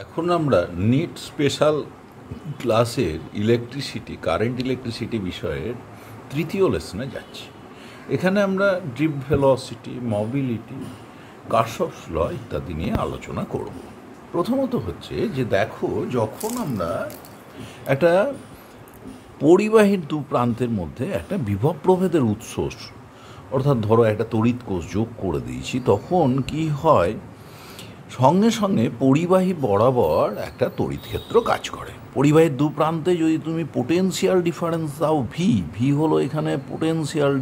এখন আমরা NEET special ক্লাসের কারেন্ট ইলেকট্রিসিটি বিষয়ের তৃতীয় লেসনে যাচ্ছি। এখানে আমরা ড্রিফট ভেলোসিটি, মোবিলিটি, কারশফস ল ইত্যাদি নিয়ে আলোচনা করব। প্রথমত হচ্ছে যে দেখো, যখন আমরা একটা পরিবাহীর দু প্রান্তের মধ্যে একটা বিভব প্রভেদের উৎস, অর্থাৎ ধরো একটা তড়িৎ কোষ যোগ করে দিয়েছি, তখন কি হয়, সঙ্গে সঙ্গে পরিবাহী বরাবর একটা তড়িৎ ক্ষেত্র কাজ করে। পরিবাহীর দু প্রান্তে যদি তুমি পোটেনশিয়াল ডিফারেন্স দাও, ভি হলো এখানে পোটেনশিয়াল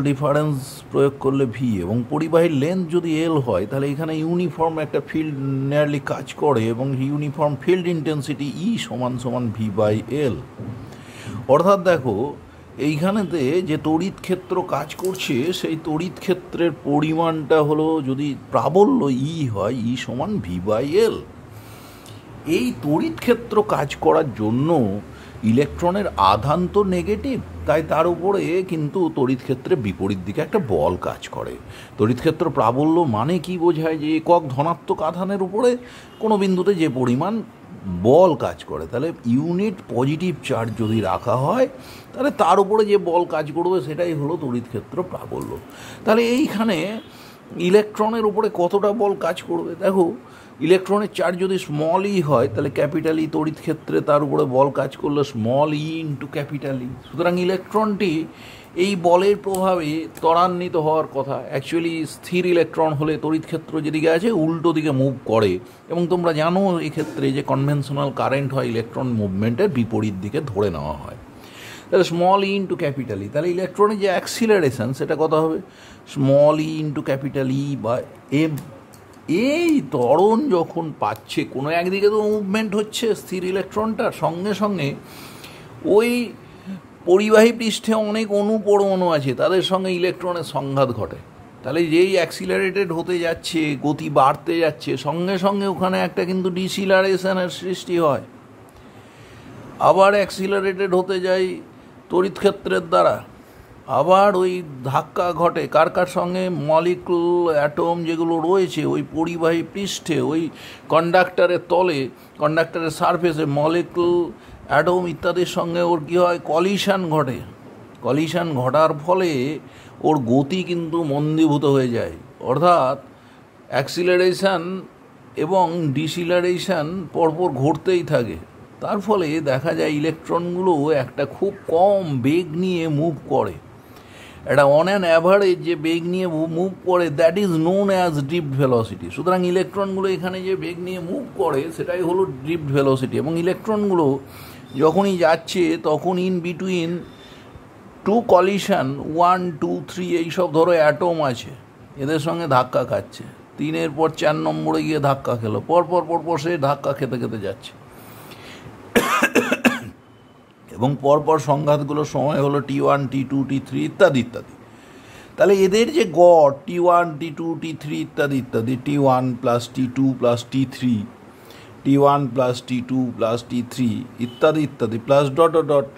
ডিফারেন্স প্রয়োগ করলে ভি, এবং পরিবাহীর লেন্থ যদি এল হয়, তাহলে এখানে ইউনিফর্ম একটা ফিল্ড নিয়ারলি কাজ করে, এবং ইউনিফর্ম ফিল্ড ইন্টেন্সিটি ই সমান সমান ভি বাই এল। অর্থাৎ দেখো, এইখানেতে যে তড়িৎ ক্ষেত্র কাজ করছে, সেই তড়িৎ ক্ষেত্রের পরিমাণটা হলো, যদি প্রাবল্য ই হয়, ই সমান ভি বাই এল। এই তড়িৎ ক্ষেত্র কাজ করার জন্য ইলেকট্রনের আধান তো নেগেটিভ, তাই তার উপরে কিন্তু তড়িৎ ক্ষেত্রের বিপরীত দিকে একটা বল কাজ করে। তড়িৎ ক্ষেত্র প্রাবল্য মানে কি বোঝায়? যে একক ধনাত্মক আধানের উপরে কোনো বিন্দুতে যে পরিমাণ বল কাজ করে, তাহলে ইউনিট পজিটিভ চার্জ যদি রাখা হয়, তাহলে তার উপরে যে বল কাজ করবে সেটাই হলো তড়িৎ ক্ষেত্র প্রাবল্য। তাহলে এইখানে ইলেকট্রনের উপরে কতটা বল কাজ করবে? দেখো, ইলেকট্রনের চার্জ যদি স্মল ই হয়, তাহলে ক্যাপিটাল ই তড়িৎ ক্ষেত্রে তার উপরে বল কাজ করলে স্মল ই ইন্টু ক্যাপিটাল ই। সুতরাং ইলেকট্রনটি এই বলের প্রভাবে ত্বরান্বিত হওয়ার কথা। অ্যাকচুয়ালি স্থির ইলেকট্রন হলে তড়িৎ ক্ষেত্র যেদিকে আছে উল্টো দিকে মুভ করে, এবং তোমরা জানো এক্ষেত্রে যে কনভেনশনাল কারেন্ট হয় ইলেকট্রন মুভমেন্টের বিপরীত দিকে ধরে নেওয়া হয়। তাহলে স্মল ই ইন্টু ক্যাপিটাল ই, তাহলে ইলেকট্রনের যে অ্যাক্সিলারেশন সেটা কত হবে? স্মল ই ইন্টু ক্যাপিটাল ই বা এম। এই ত্বরণ যখন পাচ্ছে, কোনো একদিকে তো মুভমেন্ট হচ্ছে স্থির ইলেকট্রনটার, সঙ্গে সঙ্গে ওই পরিবাহী পৃষ্ঠে অনেক পরমাণু আছে, তাদের সঙ্গে ইলেকট্রনের সংঘাত ঘটে। তাহলে যেই অ্যাক্সিলারেটেড হতে যাচ্ছে, গতি বাড়তে যাচ্ছে, সঙ্গে সঙ্গে ওখানে একটা কিন্তু ডিসিলারেশনের সৃষ্টি হয়। আবার অ্যাক্সিলারেটেড হতে যায় তড়িৎ ক্ষেত্রের দ্বারা, আবার ওই ধাক্কা ঘটে কার কার সঙ্গে? মলিকুল, অ্যাটম যেগুলো রয়েছে ওই পরিবাহী পৃষ্ঠে, ওই কন্ডাক্টরের তলে, কন্ডাক্টরের সারফেসে মলিকুল, অ্যাটম ইত্যাদির সঙ্গে ওর কী হয়? কলিশন ঘটে। কলিশন ঘটার ফলে ওর গতি কিন্তু মন্দীভূত হয়ে যায়, অর্থাৎ অ্যাক্সিলারেশন এবং ডিসিলারেশন পরপর ঘটতেই থাকে। তার ফলে দেখা যায় ইলেকট্রনগুলো একটা খুব কম বেগ নিয়ে মুভ করে, একটা অন অ্যান অ্যাভারেজ যে বেগ নিয়ে মুভ করে, that is known as drift velocity. সুতরাং ইলেকট্রনগুলো এখানে যে বেগ নিয়ে মুভ করে সেটাই হলো ড্রিফট ভেলোসিটি। এবং ইলেকট্রনগুলো যখনই যাচ্ছে, তখন ইন বিটুইন টু কলিশন, 1, 2, 3 এইসব ধরো অ্যাটম আছে, এদের সঙ্গে ধাক্কা খাচ্ছে। 3-এর পর 4 নম্বরে গিয়ে ধাক্কা খেলো, পরপর সে ধাক্কা খেতে খেতে যাচ্ছে, এবং পরপর সংঘাতগুলোর সময় হলো T1, T2, T3 ইত্যাদি ইত্যাদি। তাহলে এদের যে গড় T1, T2, T3 ইত্যাদি ইত্যাদি, T1 plus T2 plus T3, T1 plus T2 plus T3 ইত্যাদি ইত্যাদি, প্লাস ডট ডট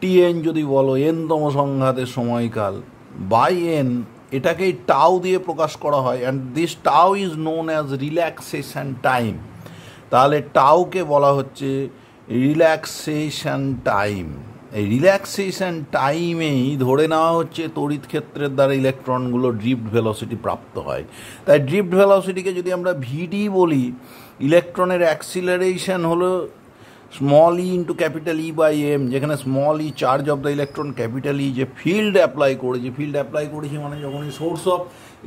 Tn যদি বলো, এনতম সংঘাতের সময়কাল বাই এন, এটাকেই টাউ দিয়ে প্রকাশ করা হয়, and this tau is known as relaxation time. তাহলে টাউকে বলা হচ্ছে রিল্যাক্সেশন টাইম। এই রিল্যাক্সেশন টাইমেই ধরে নেওয়া হচ্ছে তড়িৎ ক্ষেত্রের দ্বারা ইলেকট্রনগুলো ড্রিফট ভেলোসিটি প্রাপ্ত হয়। তাই ড্রিফট ভেলোসিটিকে যদি আমরা ভিডি বলি, ইলেকট্রনের অ্যাক্সিলারেশন হলো small e into capital E by m, যেখানে small e charge of the electron, capital E যে ফিল্ড অ্যাপ্লাই করেছি মানে যখনই সোর্স অফ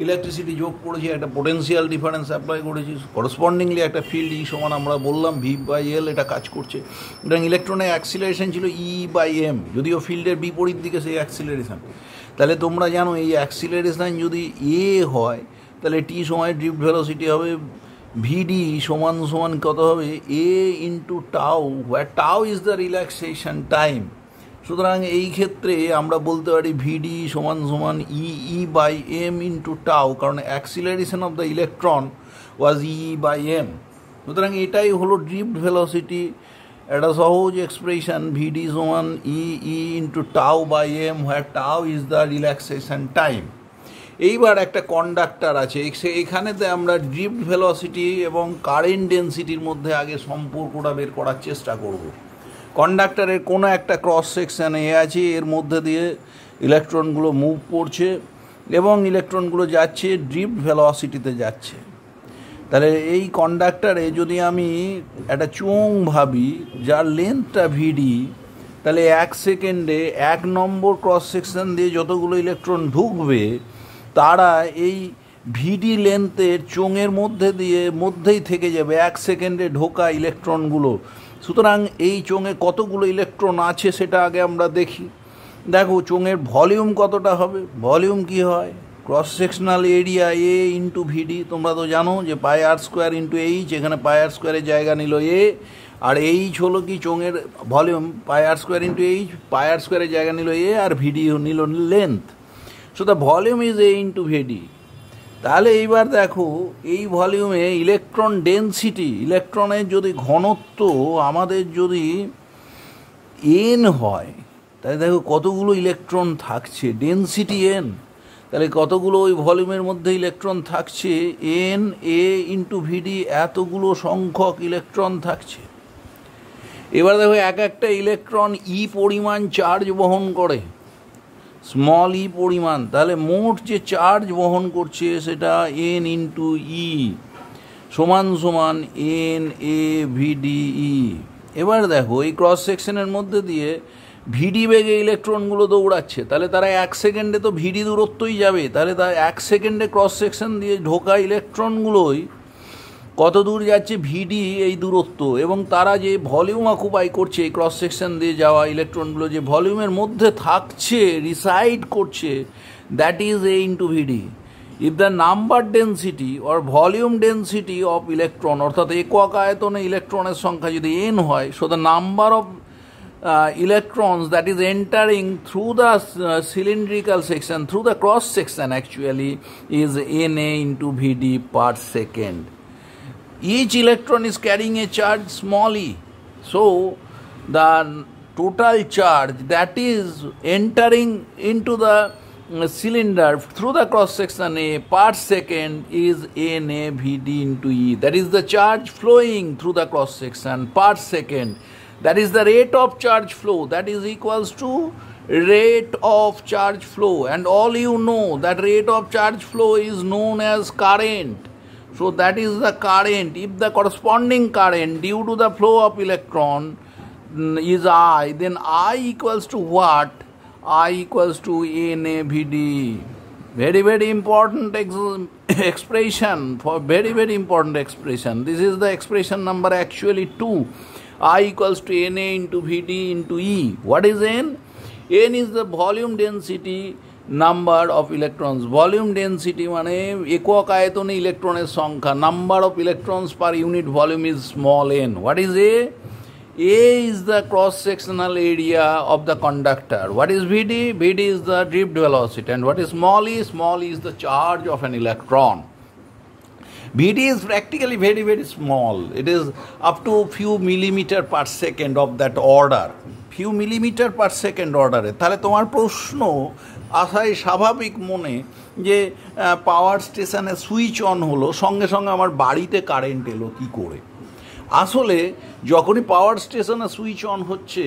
ইলেকট্রিসিটি যোগ করেছি, একটা পোটেন্সিয়াল ডিফারেন্স অ্যাপ্লাই করেছি, করেসপন্ডিংলি একটা ফিল্ড ই সমান আমরা বললাম ভি বাই এল, এটা কাজ করছে। সুতরাং ইলেকট্রনের অ্যাক্সিলারেশন ছিল ই বাই এম, যদিও ফিল্ডের বিপরীত দিকে সেই অ্যাক্সিলারেশন। তাহলে তোমরা জানো এই অ্যাক্সিলারেশন যদি এ হয়, তাহলে টি সময় ড্রিফট ভেলোসিটি হবে ভিডি সমান সমান কত হবে? A into tau, where tau is the relaxation time. সুতরাং এই ক্ষেত্রে আমরা বলতে পারি ভিডি সমান সমান e by m into tau, কারণ acceleration of the electron was e by m. সুতরাং এটাই হলো ড্রিফট ভেলোসিটি, একটা সহজ এক্সপ্রেশন, ভিডি সমান e into tau by m, where tau is the relaxation time. এইবার একটা কন্ডাক্টর আছে, এখানেতে আমরা ড্রিফট ভেলোসিটি এবং কারেন্ট ডেন্সিটির মধ্যে আগে সম্পর্কটা বের করার চেষ্টা করব। কন্ডাক্টরের কোনো একটা ক্রস সেকশান এ আছে, এর মধ্যে দিয়ে ইলেকট্রনগুলো মুভ করছে এবং ইলেকট্রনগুলো যাচ্ছে ড্রিফট ভেলোসিটিতে যাচ্ছে। তাহলে এই কন্ডাক্টরে যদি আমি একটা চোঙ ভাবি যার লেন্থটা ভিডি, তাহলে 1 সেকেন্ডে 1 নম্বর ক্রস সেকশন দিয়ে যতগুলো ইলেকট্রন ঢুকবে তারা এই ভিডি লেন্থের চোঙের মধ্যেই থেকে যাবে 1 সেকেন্ডে ঢোকা ইলেকট্রনগুলো। সুতরাং এই চোঙে কতগুলো ইলেকট্রন আছে সেটা আগে আমরা দেখি। দেখো চোঙের ভলিউম কতটা হবে। ভলিউম কি হয়? ক্রস সেকশনাল এরিয়া এ ইন্টু ভিডি। তোমরা তো জানো যে পাই আর স্কোয়ার ইন্টু এইচ, এখানে পাই আর স্কোয়ারের জায়গা নিল এ, আর এইচ হলো কি চোঙের volume, pi r square into h, pi r স্কোয়ারের জায়গা নিল এ, আর ভিডি নিল length. So the volume is A into vd. তাহলে এইবার দেখো এই ভলিউমে ইলেকট্রন ডেন্সিটি, ইলেকট্রনের যদি ঘনত্ব আমাদের যদি এন হয়, তাহলে দেখো কতগুলো ইলেকট্রন থাকছে, ডেন্সিটি এন। তাহলে কতগুলো ওই ভলিউমের মধ্যে ইলেকট্রন থাকছে, এন এ ইন্টু ভিডি, এতগুলো সংখ্যক ইলেকট্রন থাকছে। এবার দেখো এক একটা ইলেকট্রন ই পরিমাণ চার্জ বহন করে, স্মল ই পরিমাণ। তাহলে মোট যে চার্জ বহন করছে সেটা এন ইন্টু ই সমান সমান এন এ ভিডি ই। এবার দেখো এই ক্রস সেকশনের মধ্যে দিয়ে ভিডি বেগে ইলেকট্রনগুলো দৌড়াচ্ছে, তাহলে তারা 1 সেকেন্ডে তো ভিডি দূরত্বই যাবে। তাহলে তার 1 সেকেন্ডে ক্রস সেকশন দিয়ে ঢোকা ইলেকট্রনগুলোই কত দূর যাচ্ছে, ভিডি এই দূরত্ব, এবং তারা যে ভলিউম অকুপাই করছে এই ক্রস সেকশন দিয়ে যাওয়া ইলেকট্রনগুলো যে ভলিউমের মধ্যে থাকছে, রিসাইড করছে, that is A into vd. If the number density or volume density of electron, অর্থাৎ একক আয়তনে ইলেকট্রনের সংখ্যা যদি এন হয়, so the number of electrons that is entering through the cylindrical section, through the cross section actually, is Na into Vd per second. Each electron is carrying a charge small e, so the total charge that is entering into the cylinder through the cross section A per second is Na Vd into E. That is the charge flowing through the cross section per second. That is the rate of charge flow, that is equals to rate of charge flow, and all you know that rate of charge flow is known as current. So that is the current. If the corresponding current due to the flow of electron is I, then I equals to what? I equals to NAVD. Very very important expression, for very very important expression. This is the expression number actually 2. I equals to Na into Vd into E. What is N? N is the volume density number of electrons. Volume density মানে একক আয়তনে ইলেকট্রনের সংখ্যা, number of electrons per unit volume is small n. What is A? A is the cross sectional area of the conductor. What is Vd? Vd is the drift velocity. And what is small e? Small e is the charge of an electron. Vd is practically very very small. It is up to few millimeter per second of that order. Few millimeter per second order. তাহলে তোমার প্রশ্ন আসাই স্বাভাবিক মনে যে পাওয়ার স্টেশনে switch on হলো, সঙ্গে সঙ্গে আমার বাড়িতে কারেন্ট এলো কি করে। আসলে যখনই পাওয়ার স্টেশনে সুইচ অন হচ্ছে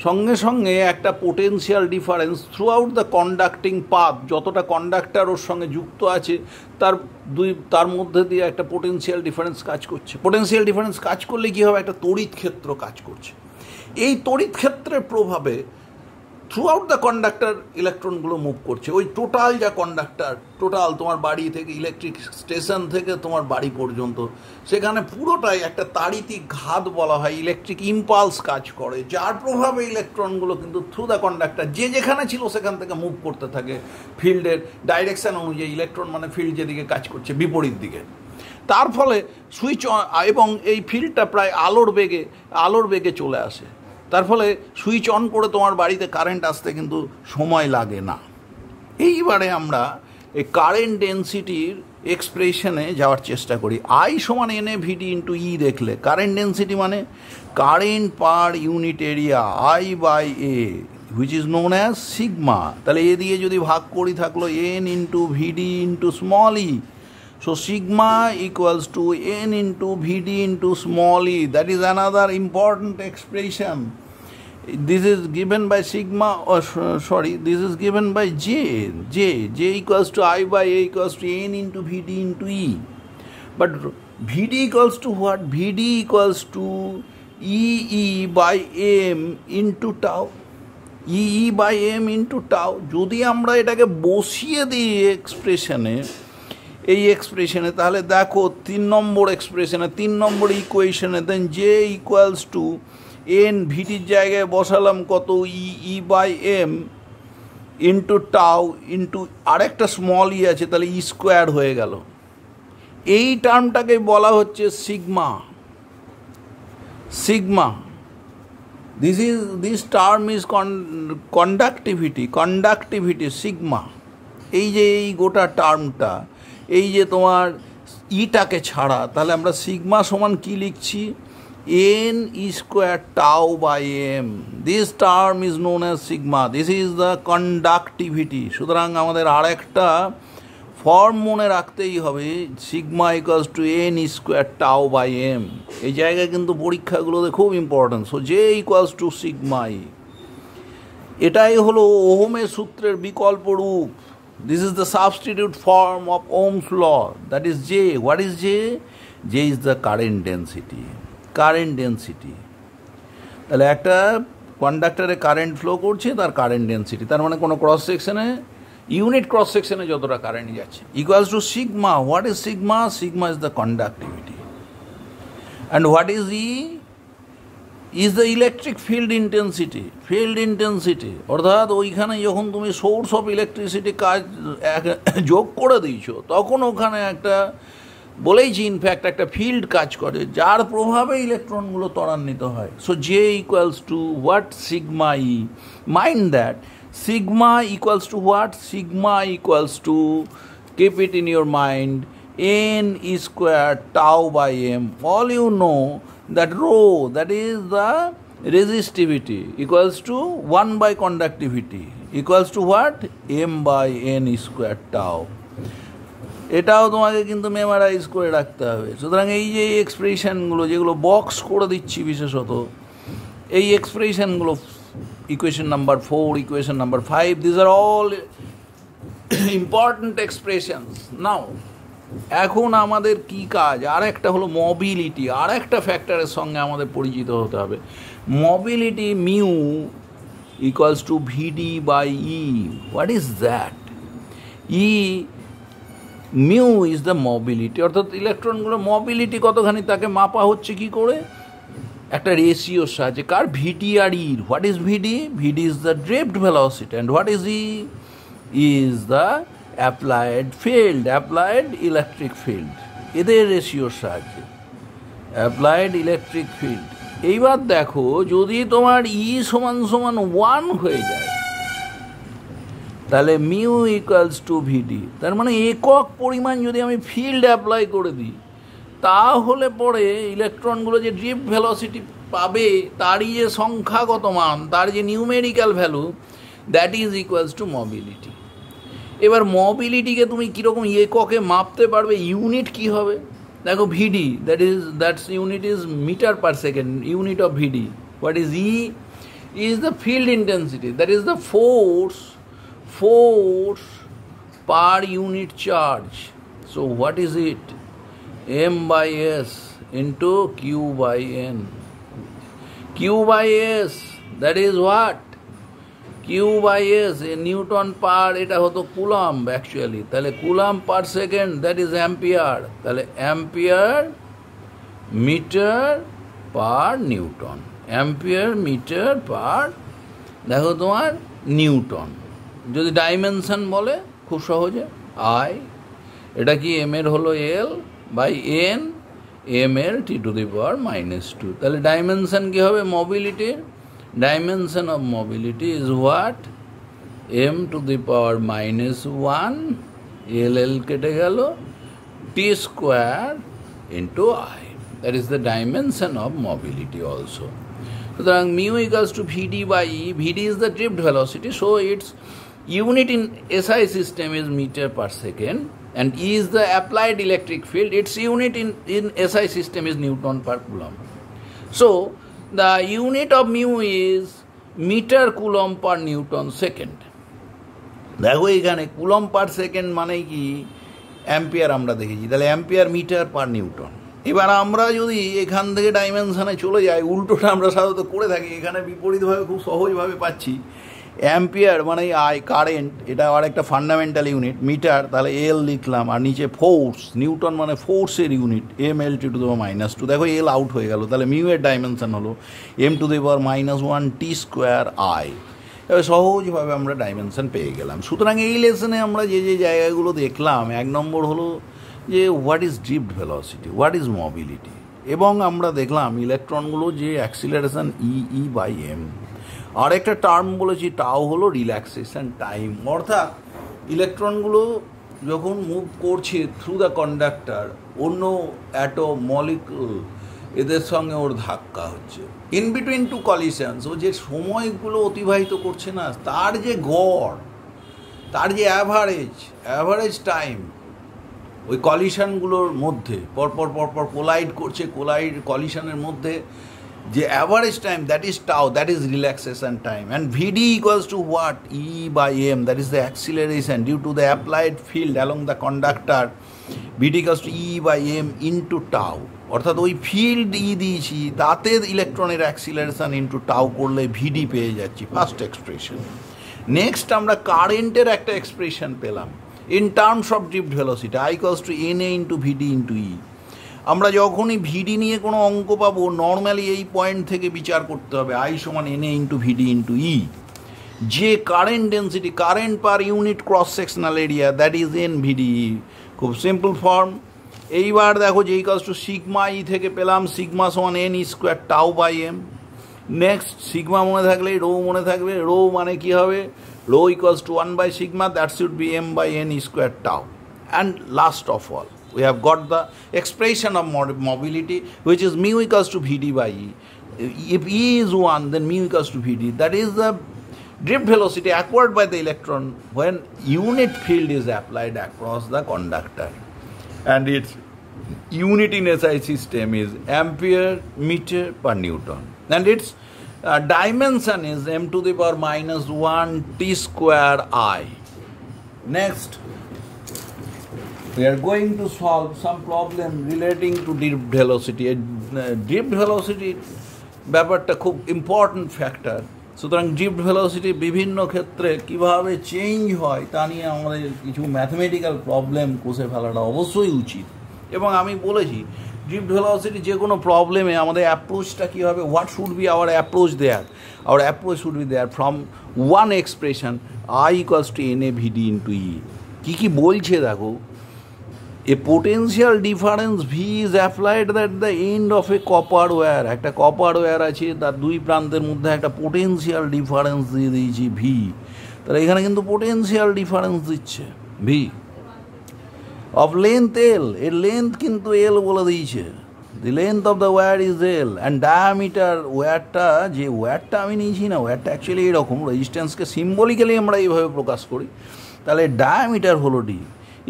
সঙ্গে সঙ্গে একটা potential difference through out the conducting path, যতটা কন্ডাক্টর ওর সঙ্গে যুক্ত আছে তার মধ্যে দিয়ে একটা পোটেনশিয়াল ডিফারেন্স কাজ করছে। পোটেনশিয়াল ডিফারেন্স কাজ করলে কী হবে, একটা তড়িৎ ক্ষেত্র কাজ করছে। এই তড়িৎ ক্ষেত্রের প্রভাবে থ্রু আউট দ্য কন্ডাক্টর ইলেকট্রনগুলো মুভ করছে। ওই টোটাল যা কন্ডাক্টর, টোটাল তোমার বাড়ি থেকে ইলেকট্রিক স্টেশন থেকে তোমার বাড়ি পর্যন্ত, সেখানে পুরোটাই একটা তাড়িতিক ঘাত বলা হয়, ইলেকট্রিক ইম্পালস কাজ করে, যার প্রভাবে ইলেকট্রনগুলো কিন্তু থ্রু দ্য কন্ডাক্টর যে যেখানে ছিল সেখান থেকে মুভ করতে থাকে ফিল্ডের ডাইরেকশান অনুযায়ী। ইলেকট্রন মানে ফিল্ড যেদিকে কাজ করছে বিপরীত দিকে, তার ফলে সুইচ অন, এবং এই ফিল্ডটা প্রায় আলোর বেগে চলে আসে। তার ফলে সুইচ অন করে তোমার বাড়িতে কারেন্ট আসতে কিন্তু সময় লাগে না। এইবারে আমরা এই কারেন্ট ডেন্সিটির এক্সপ্রেশনে যাওয়ার চেষ্টা করি। আই সমান n A vd into e দেখলে কারেন্ট ডেন্সিটি মানে current per unit area, I by A. which is known as sigma. তাহলে এ দিয়ে যদি ভাগ করি থাকলো n into vd into small e. So sigma equals to n into vd into small e. That is another important expression. This is given by sigma, or sorry, this is given by j equals to I by a equals to n into vd into e. But vd equals to what? Vd equals to e by m into tau. e by m into tau. যদি আমরা এটাকে বসিয়ে দিই এই এক্সপ্রেশনে, তাহলে দেখো 3 নম্বর এক্সপ্রেশনে, 3 নম্বর ইকুয়েশনে, then J equals to n, ভিটির জায়গায় বসালাম কত, e by m into tau into আরেকটা স্মল ই আছে, তাহলে ই স্কোয়ার হয়ে গেল। এই টার্মটাকে বলা হচ্ছে sigma. This term is conductivity sigma. এই যে এই গোটা টার্মটা, এই যে তোমার ইটাকে ছাড়া, তাহলে আমরা সিগমা সমান কি লিখছি, n e square tau by m. This term is known as sigma. This is the conductivity. সুতরাং আমাদের আরেকটা ফর্ম মনে রাখতেই হবে, sigma equals to n e square tau by m. এই জায়গায় কিন্তু পরীক্ষাগুলোতে খুব important. So J equals to sigma E. এটাই হলো ওহমের সূত্রের বিকল্প রূপ। This is the substitute form of Ohm's law. That is J. What is J? J is the current density. তাহলে একটা কন্ডাক্টরে কারেন্ট ফ্লো করছে, তার কারেন্ট ডেন্সিটি, তার মানে কোনো ক্রস সেকশনে, ইউনিট ক্রস সেকশনে যতটা কারেন্ট যাচ্ছে, equals to sigma. What is sigma? Sigma is the conductivity. And what is E? Is the electric field intensity. অর্থাৎ ওইখানে যখন তুমি সোর্স অফ ইলেকট্রিসিটি কাজ যোগ করে দিয়েছো, তখন ওখানে একটা বলেইছি ইনফ্যাক্ট একটা ফিল্ড কাজ করে, যার প্রভাবে ইলেকট্রনগুলো ত্বরান্বিত হয়। So J equals to what? Sigma E. Mind that sigma equals to what? Sigma equals to, keep it in your mind, n e square tau by m. All you know that rho, that is the resistivity, equals to 1 by conductivity, equals to what? m by n e square tau. এটাও তোমাকে কিন্তু memorise করে রাখতে হবে। সুতরাং এই যে এক্সপ্রেশনগুলো যেগুলো বক্স করে দিচ্ছি, বিশেষত এই এক্সপ্রেশনগুলো, equation number 4, equation number 5, these are all important expressions. Now, এখন আমাদের কি কাজ? আর একটা হলো মোবিলিটি, আর একটা ফ্যাক্টরের সঙ্গে আমাদের পরিচিত হতে হবে। Mobility mu equals to vd by e. What is that? Mu is the mobility, অর্থাৎ ইলেকট্রনগুলোর মোবিলিটি কতখানি তাকে মাপা হচ্ছে কি করে? একটা রেশিওর সাহায্যে। কার? ভিডি আর E. What is vd? Vd is the drift velocity, and what is E? Is the applied electric field. এদের রেশিওর সাহায্যে অ্যাপ্লাইড ইলেকট্রিক ফিল্ড। এইবার দেখো, যদি তোমার ই সমান 1 হয়ে যায়, তাহলে মিউ ইকুয়ালস টু ভিডি। তার মানে একক পরিমাণ যদি আমি ফিল্ড অ্যাপ্লাই করে দিই, তাহলে পরে ইলেকট্রনগুলো যে ড্রিফট ভেলোসিটি পাবে, তারই যে সংখ্যাগত মান, তার যে numerical value, that is equals to mobility. এবার মোবিলিটিকে তুমি কীরকম এককে মাপতে পারবে? ইউনিট কি হবে? দেখো vd, that's unit is meter per second, unit of vd. What is E? Is the field intensity, that is the force per unit charge. So what is it? m by s into q by n. Q by s, that is what? Q by s, Newton per, এটা হতো coulomb actually. তাহলে coulomb per second, that is ampere. তাহলে ampere meter per newton, ampere meter per, দেখো তোমার Newton. যদি dimension বলে খুব সহজে, আই, এটা কি এম এর হলো এল বাই এন, এম এর টি টু দি পাওয়ার -2। তাহলে ডাইমেনশন কী হবে মোবিলিটির? Dimension of mobility is what? M to the power -1, L কেটে গেল, T square into I. That is the dimension of mobility also. সুতরাং mu equals to Vd by E. Vd is the drift velocity, so its unit in SI system is meter per second, and E is the applied electric field. Its unit in SI system is Newton per coulomb. So the unit of mu is meter coulomb per Newton second. দেখো এখানে coulomb per second মানে কি ampere আমরা দেখেছি, তাহলে ampere meter per Newton. এবার আমরা যদি এখান থেকে ডাইমেনশনে চলে যাই, উল্টোটা আমরা সাধারণত করে থাকি, এখানে বিপরীতভাবে খুব সহজভাবে পাচ্ছি। অ্যাম্পিয়ার মানে কারেন্ট, এটা আর একটা ফান্ডামেন্টাল ইউনিট, মিটার তাহলে এল লিখলাম, আর নিচে ফোর্স, নিউটন মানে ফোর্সের ইউনিট, m(l(t)⁻²। দেখো এল আউট হয়ে গেল, তাহলে মিউ এর ডাইমেনশন হলো m⁻⁻1 t²I। এবার সহজভাবে আমরা ডাইমেনশন পেয়ে গেলাম। সুতরাং এই লেসনে আমরা যে জায়গাগুলো দেখলাম, 1 নম্বর হলো যে what is drift velocity, what is mobility, এবং আমরা দেখলাম ইলেকট্রনগুলো যে অ্যাক্সিলারেশন ই বাই এম। আর একটা টার্ম বলেছি টাও হলো রিল্যাক্সেশন টাইম, অর্থাৎ ইলেকট্রনগুলো যখন মুভ করছে থ্রু দ্য কন্ডাক্টর, অন্য অ্যাটম মলিকুল এদের সঙ্গে ওর ধাক্কা হচ্ছে, ইন বিটুইন টু কলিশনস, ও যে সময়গুলো অতিবাহিত করছে না, তার যে গড়, তার যে অ্যাভারেজ টাইম ওই কলিশনগুলোর মধ্যে পরপর কোলাইড করছে, কলিশনের মধ্যে যে average time, that is tau, that is relaxation time. And vd equals to what, e by m, that is the acceleration due to the applied field along the conductor. Vd equals to e by m into tau, অর্থাৎ ওই field ই দিয়েছি, তাতে ইলেকট্রনের acceleration into টাও করলে ভিডি পেয়ে যাচ্ছি, first expression. Next আমরা কারেন্টের একটা এক্সপ্রেশন পেলাম in terms of drift velocity, I equals to n A into vd into e. আমরা যখনই ভিডি নিয়ে কোনো অঙ্ক পাবো, নর্মালি এই পয়েন্ট থেকে বিচার করতে হবে, I সমান n A into vd into e. যে current density, current per unit cross sectional area, that is n vd e. খুব সিম্পল ফর্ম। এইবার দেখো যে ইকুয়ালস টু সিগমা ই থেকে পেলাম সিগমা সমান n e square tau by m. Next sigma মনে থাকলে রো মনে থাকবে, রো মানে কি হবে, rho equals to 1 by sigma, that should be m by n square tau. And last of all, we have got the expression of mobility, which is mu equals to Vd by E. If E is 1, then mu equals to Vd. That is the drift velocity acquired by the electron when unit field is applied across the conductor. And its unit in SI system is ampere meter per Newton. And its dimension is m⁻⁻1 t²I. Next, we are going to solve some problem relating to drift velocity. Drift velocity ব্যাপারটা খুব important factor. সুতরাং drift velocity বিভিন্ন ক্ষেত্রে কীভাবে change হয় তা নিয়ে আমাদের কিছু ম্যাথমেটিক্যাল প্রবলেম কষে ফেলাটা অবশ্যই উচিত। এবং আমি বলেছি ড্রিফট ভেলোসিটি যে কোনো প্রবলেমে আমাদের অ্যাপ্রোচটা কী হবে, what should be our approach there, our approach should be there from one expression I equals to n A vd into e. কী বলছে দেখো, a potential difference V is applied that the end of a copper wire. একটা copper wire আছে, তার দুই প্রান্তের মধ্যে একটা পোটেন্সিয়াল ডিফারেন্স দিয়ে দিয়েছি ভি। তাহলে এখানে কিন্তু পোটেন্সিয়াল ডিফারেন্স দিচ্ছে ভি অফ লেন্থ এল, এর লেন্থ কিন্তু এল বলে দিয়েছে, the length of the wire is L, and diameter, ওয়্যারটা যে ওয়্যারটা আমি নিয়েছি না, ওয়্যারটা অ্যাকচুয়ালি এরকম, রেজিস্ট্যান্সকে সিম্বলিক্যালি আমরা এইভাবে প্রকাশ করি, তাহলে ডায়ামিটার হলো d.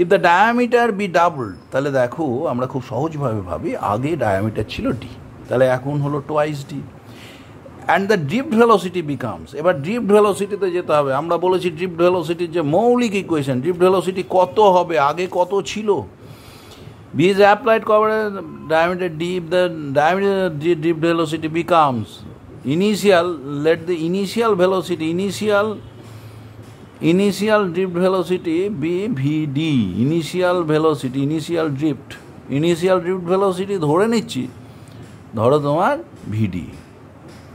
If the diameter be doubled, তাহলে দেখো আমরা খুব সহজভাবে ভাবি, আগে ডায়ামিটার ছিল ডি, তাহলে এখন হলো twice D, and the drift velocity becomes. এবার ড্রিফট ভেলোসিটিতে যেতে হবে। আমরা বলেছি ড্রিফট ভেলোসিটির যে মৌলিক ইকুয়েশন, ড্রিফট ভেলোসিটি কত হবে, আগে কত ছিল, b is applied cover diameter d, if the diameter drift velocity becomes initial, let the initial velocity, initial drift velocity be Vd, initial drift velocity ধরে নিচ্ছি, ধরো তোমার Vd।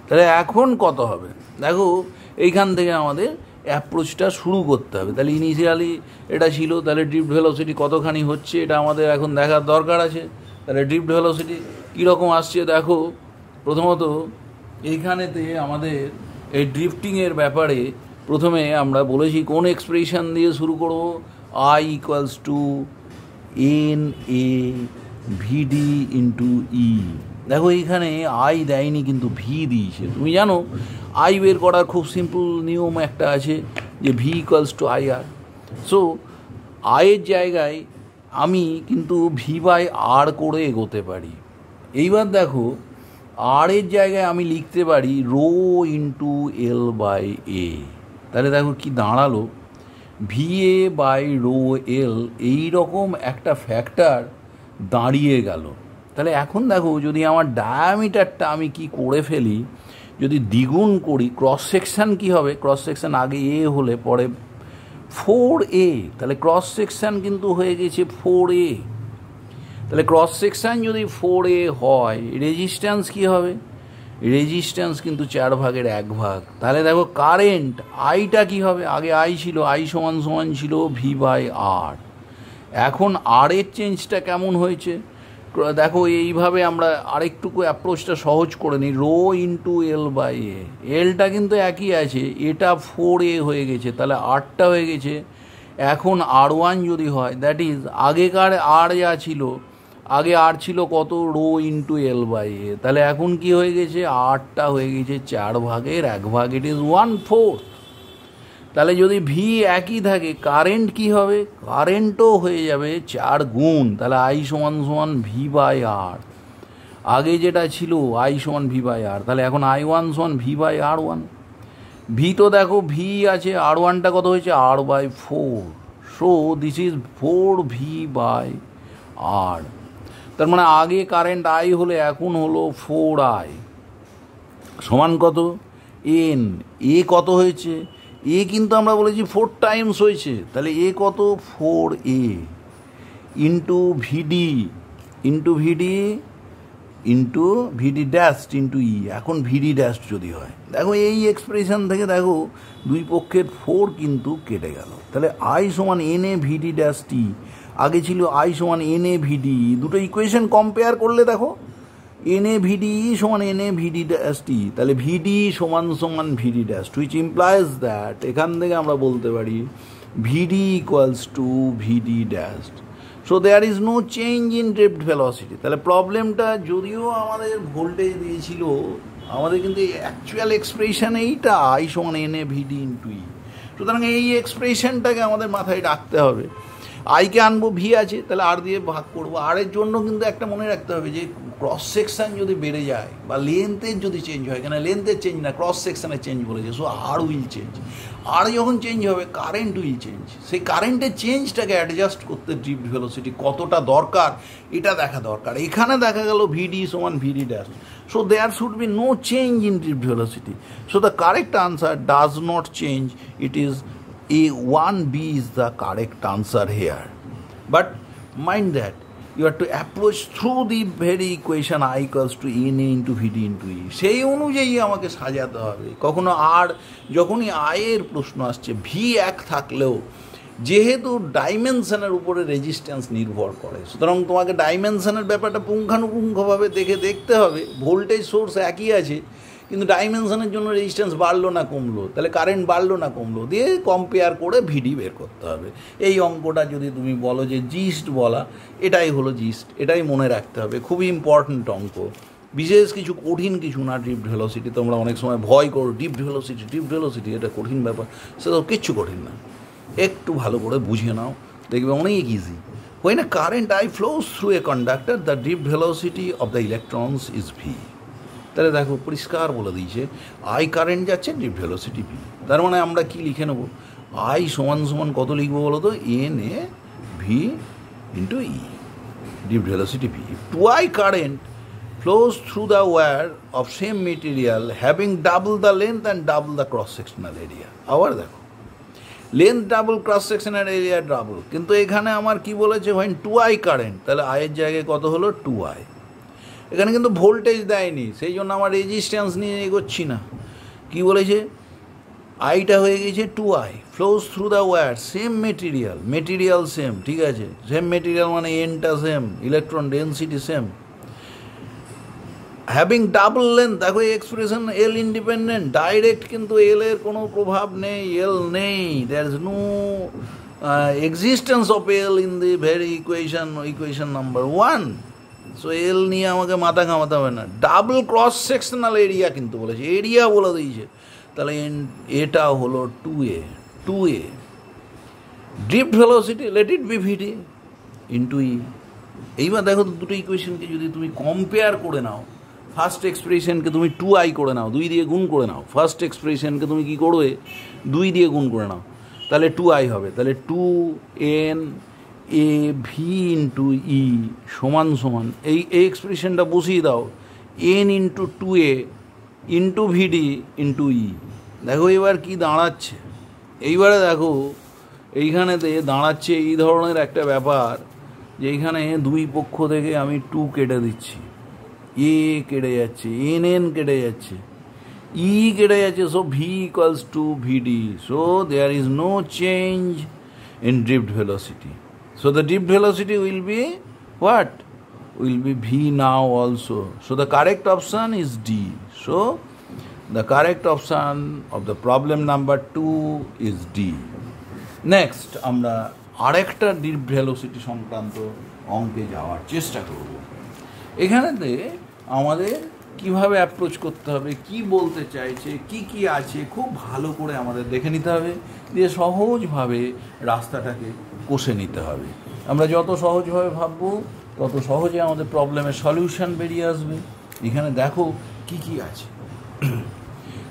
তাহলে এখন কত হবে দেখো, এইখান থেকে আমাদের অ্যাপ্রোচটা শুরু করতে হবে। তাহলে ইনিশিয়ালি এটা ছিল, তাহলে ড্রিফট ভেলোসিটি কতখানি হচ্ছে এটা আমাদের এখন দেখার দরকার আছে। তাহলে ড্রিফট ভেলোসিটি কীরকম আসছে দেখো, প্রথমত এইখানেতে আমাদের এই ড্রিফটিংয়ের ব্যাপারে প্রথমে আমরা বলেছি কোন এক্সপ্রেশন দিয়ে শুরু করব, I equals to n A vd into e. দেখো এইখানে আই দেয়নি কিন্তু ভি দিয়েছে। তুমি জানো আই বের করার খুব সিম্পল নিয়ম একটা আছে যে V equals to I R. So আয়ের জায়গায় আমি কিন্তু ভি বাই আর করে এগোতে পারি। এইবার দেখো আর এর জায়গায় আমি লিখতে পারি rho into L by A. তাহলে দেখো কি দাঁড়ালো, V A by rho l এইরকম একটা ফ্যাক্টর দাঁড়িয়ে গেল। তাহলে এখন দেখো যদি আমার ডায়ামিটারটা আমি কি করে ফেলি, যদি দ্বিগুণ করি, ক্রস সেকশান কী হবে, ক্রস সেকশান আগে এ হলে পরে 4a, তাহলে ক্রস সেকশান কিন্তু হয়ে গেছে 4a। তাহলে ক্রস সেকশান যদি 4a হয়, রেজিস্ট্যান্স কী হবে, রেজিস্ট্যান্স কিন্তু 4 ভাগের 1 ভাগ। তাহলে দেখো কারেন্ট আইটা কী হবে, আগে আই ছিল, আই সমান সমান ছিল ভি বাই আর। এখন আর এর চেঞ্জটা কেমন হয়েছে দেখো, এইভাবে আমরা আরেকটুকু অ্যাপ্রোচটা সহজ করে নিই, রো ইন্টু এল বাই এ। এলটা কিন্তু একই আছে, এটা 4a হয়ে গেছে, তাহলে আরটা হয়ে গেছে। এখন R1 যদি হয়, দ্যাট ইজ আগেকার আর যা ছিল, আগে আর ছিল কত, rho into L by A, তাহলে এখন কি হয়ে গেছে, আরটা হয়ে গেছে 4 ভাগের 1 ভাগ, ইট ইজ 1/4। তাহলে যদি ভি একই থাকে, কারেন্ট কি হবে, কারেন্টও হয়ে যাবে 4 গুণ। তাহলে আই সমান সমান ভি বাই আর, আগে যেটা ছিল আই সমান ভি বাই আর, তাহলে এখন I1 সমান ভি বাই R1। ভি তো দেখো ভি আছে, R1টা কত হয়েছে, R by 4। So this is 4V by R. তার মানে আগে কারেন্ট আই হলে এখন হলো 4I সমান কত, এন। এ কত হয়েছে, এ কিন্তু আমরা বলেছি 4 টাইমস হয়েছে, তাহলে এ কত, 4a ইন্টু ভিডি ইন্টু ভিডি ড্যাশ ইন্টু ই। এখন ভিডি ড্যাশ যদি হয়, দেখো এই এক্সপ্রেশন থেকে দেখো দুই পক্ষের 4 কিন্তু কেটে গেল। তাহলে আই সমান এন এ ভিডি ড্যাশ টি, আগে ছিল আই সমান এন এ ভিডি। দুটো ইকুয়েশন কম্পেয়ার করলে দেখো এন এ ভিডি সমান এন এ ভিডি ড্যাশ টি, তাহলে ভিডি সমান সমান vd dash, which implies that এখান থেকে আমরা বলতে পারি vd equals to vd dash. So there is no change in drift velocity. তাহলে প্রবলেমটা যদিও আমাদের ভোল্টেজ দিয়েছিল, আমাদের কিন্তু অ্যাকচুয়াল এক্সপ্রেশন এইটা আই সমান n A vd into e. সুতরাং এই এক্সপ্রেশনটাকে আমাদের মাথায় রাখতে হবে। আইকে আনবো, ভি আছে, তাহলে আর দিয়ে ভাগ করবো। আরের জন্য কিন্তু একটা মনে রাখতে হবে যে ক্রস সেকশন যদি বেড়ে যায় বা লেন্থের যদি চেঞ্জ হয়, কেন লেন্থের চেঞ্জ না, ক্রস সেকশনের চেঞ্জ বলেছে, সো আর উইল চেঞ্জ। আর যখন চেঞ্জ হবে কারেন্ট উইল চেঞ্জ। সেই কারেন্টের চেঞ্জটাকে অ্যাডজাস্ট করতে ড্রিফট ভেলোসিটি কতটা দরকার এটা দেখা দরকার। এখানে দেখা গেল ভিডি সমান vd dash, so there should be no change in drift velocity. So the correct answer does not change, it is A1B is the correct answer here. But mind that you have to approach through the very equation I equals to NA into VD into E. সেই অনুযায়ী আমাকে সাজাতে হবে। কখনো আর যখনই আয়ের প্রশ্ন আসছে, ভি এক থাকলেও যেহেতু ডাইমেনশনের উপরে রেজিস্ট্যান্স নির্ভর করে, সুতরাং তোমাকে ডাইমেনশনের ব্যাপারটা পুঙ্খানুপুঙ্খভাবে দেখতে হবে। ভোল্টেজ সোর্স একই আছে, কিন্তু ডাইমেনশনের জন্য রেজিস্ট্যান্স বাড়লো না কমলো, তাহলে কারেন্ট বাড়লো না কমলো, দিয়ে কম্পেয়ার করে ভিডি বের করতে হবে। এই অঙ্কটা যদি তুমি বলো যে জিস্ট বলা, এটাই হলো জিস্ট, এটাই মনে রাখতে হবে, খুবই ইম্পর্ট্যান্ট অঙ্ক, বিশেষ কিছু কঠিন কিছু না। ড্রিফট ভেলোসিটি তোমরা অনেক সময় ভয় করো, ড্রিফট ভেলোসিটি এটা কঠিন ব্যাপার, সেটা কিচ্ছু কঠিন না, একটু ভালো করে বুঝে নাও, দেখবে অনেক easy. When a current I flows through a conductor, the drift velocity of the electrons is v. তাহলে দেখো পরিষ্কার বলে দিয়েছে আই কারেন্ট যাচ্ছে, ড্রিফট ভেলোসিটি ভি। তার মানে আমরা কি লিখে নেব, আই সমান সমান কত লিখবো বলো তো, N A V into E, drift velocity V. 2I current flows through the wire of same material having double the length and double the cross sectional area. আবার দেখো লেন্থ ডাবল, ক্রস সেকশনের area double, কিন্তু এখানে আমার কি বলেছে, when 2I current, তাহলে আয়ের জায়গায় কত হলো 2I। এখানে কিন্তু ভোল্টেজ দেয়নি, সেই জন্য আমার রেজিস্ট্যান্স নিয়ে এগোচ্ছি না। কি বলেছে, আইটা হয়ে গেছে 2I, flows through the wire, same material same, ঠিক আছে, সেম মেটেরিয়াল মানে এনটা same, electron density same, having double length. দেখো এই এক্সপ্রেশন এল ইন্ডিপেন্ডেন্ট, ডাইরেক্ট কিন্তু এল এর কোনো প্রভাব নেই, এল নেই, there is no existence of L in the very equation number 1। সো এল নিয়ে আমাকে মাথা ঘামাতে হবে না। ডাবল ক্রস সেকশনাল এরিয়া কিন্তু বলেছে, এরিয়া বলে দিয়েছে। তাহলে এটা হলো 2a, 2a drift velocity let it be vd into e. এইবার দেখো তো দুটো ইকুয়েশনকে যদি তুমি কম্পেয়ার করে নাও, ফার্স্ট এক্সপ্রেশনকে তুমি 2i করে নাও, 2 দিয়ে গুণ করে নাও। ফার্স্ট এক্সপ্রেশনকে তুমি কী করবে, 2 দিয়ে গুণ করে নাও, তাহলে 2i হবে। তাহলে 2n a v ইন্টু ই সমান সমান এই এক্সপ্রেশনটা বসিয়ে দাও, n into 2a into vd into e. দেখো এবার কি দাঁড়াচ্ছে, এইবারে দেখো এইখানেতে দাঁড়াচ্ছে এই ধরনের একটা ব্যাপার যে এইখানে দুই পক্ষ থেকে আমি 2 কেটে দিচ্ছি, এ কেটে যাচ্ছে, এন কেটে যাচ্ছে, ই কেটে যাচ্ছে। So V equals to vd. So there is no change in drift velocity. So the drift velocity will be what? Will be v now also. So the correct option is D. So the correct option of the problem number 2 is D. Next আমরা আরেকটা drift velocity সংক্রান্ত অঙ্কে যাওয়ার চেষ্টা করব। এখানেতে আমাদের কিভাবে অ্যাপ্রোচ করতে হবে, কি বলতে চাইছে, কি কি আছে খুব ভালো করে আমাদের দেখে নিতে হবে, দিয়ে সহজভাবে রাস্তাটাকে কষে নিতে হবে। আমরা যত সহজভাবে ভাববো তত সহজে আমাদের প্রবলেমের সলিউশন বেরিয়ে আসবে। এখানে দেখো কি কি আছে।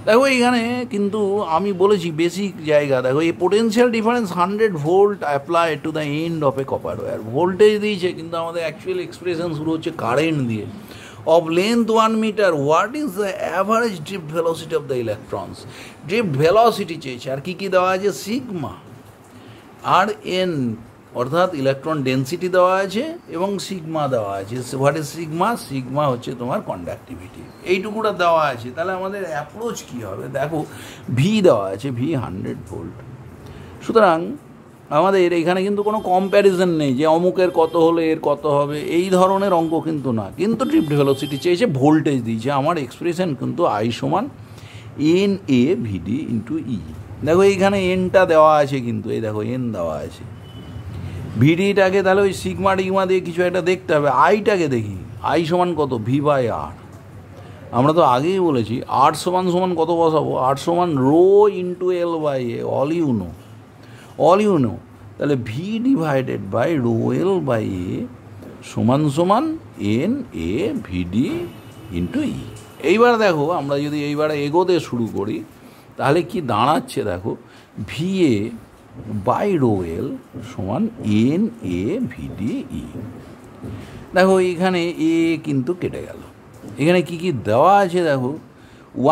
দেখো এখানে কিন্তু আমি বলেছি বেসিক জায়গা, দেখো এই potential difference 100 volt apply to the end of a copper wire. Voltage দিয়েছে কিন্তু আমাদের অ্যাকচুয়াল এক্সপ্রেশন শুরু হচ্ছে কারেন্ট দিয়ে। Of length 1 meter, what is the average drift velocity of the electrons? Drift velocity চেয়েছে, আর কি কি দেওয়া আছে, সিগমা আর এন অর্থাৎ ইলেকট্রন ডেন্সিটি দেওয়া আছে এবং সিগমা দেওয়া আছে। What is sigma? সিগমা হচ্ছে তোমার কন্ডাক্টিভিটি, এইটুকুটা দেওয়া আছে। তাহলে আমাদের অ্যাপ্রোচ কী হবে, দেখো ভি দেওয়া আছে, ভি 100 ভোল্ট। সুতরাং আমাদের এখানে কিন্তু কোনো কম্প্যারিজন নেই যে অমুকের কত হলে এর কত হবে, এই ধরনের অঙ্ক কিন্তু না। কিন্তু ড্রিফট ভেলোসিটি চেয়েছে, ভোল্টেজ দিয়েছে, আমার এক্সপ্রেশন কিন্তু আই সমান n A vd into e. দেখো এইখানে এনটা দেওয়া আছে, কিন্তু এই দেখো এন দেওয়া আছে, ভিডিটাকে তাহলে ওই সিগমা টিগমা দিয়ে কিছু একটা দেখতে হবে। আইটাকে দেখি, আই সমান কত, ভি বাই আর। আমরা তো আগেই বলেছি আর সমান সমান কত বসাবো, আর সমান rho into L by A, all you know. তাহলে V divided by rho L by A সমান সমান n A vd into e. এইবার দেখো আমরা যদি এইবারে এগোতে শুরু করি তাহলে কি দাঁড়াচ্ছে, দেখো V A by rho l সমান এন এ ভিডি ই। দেখো এখানে এ কিন্তু কেটে গেল, এখানে কি কি দেওয়া আছে দেখো,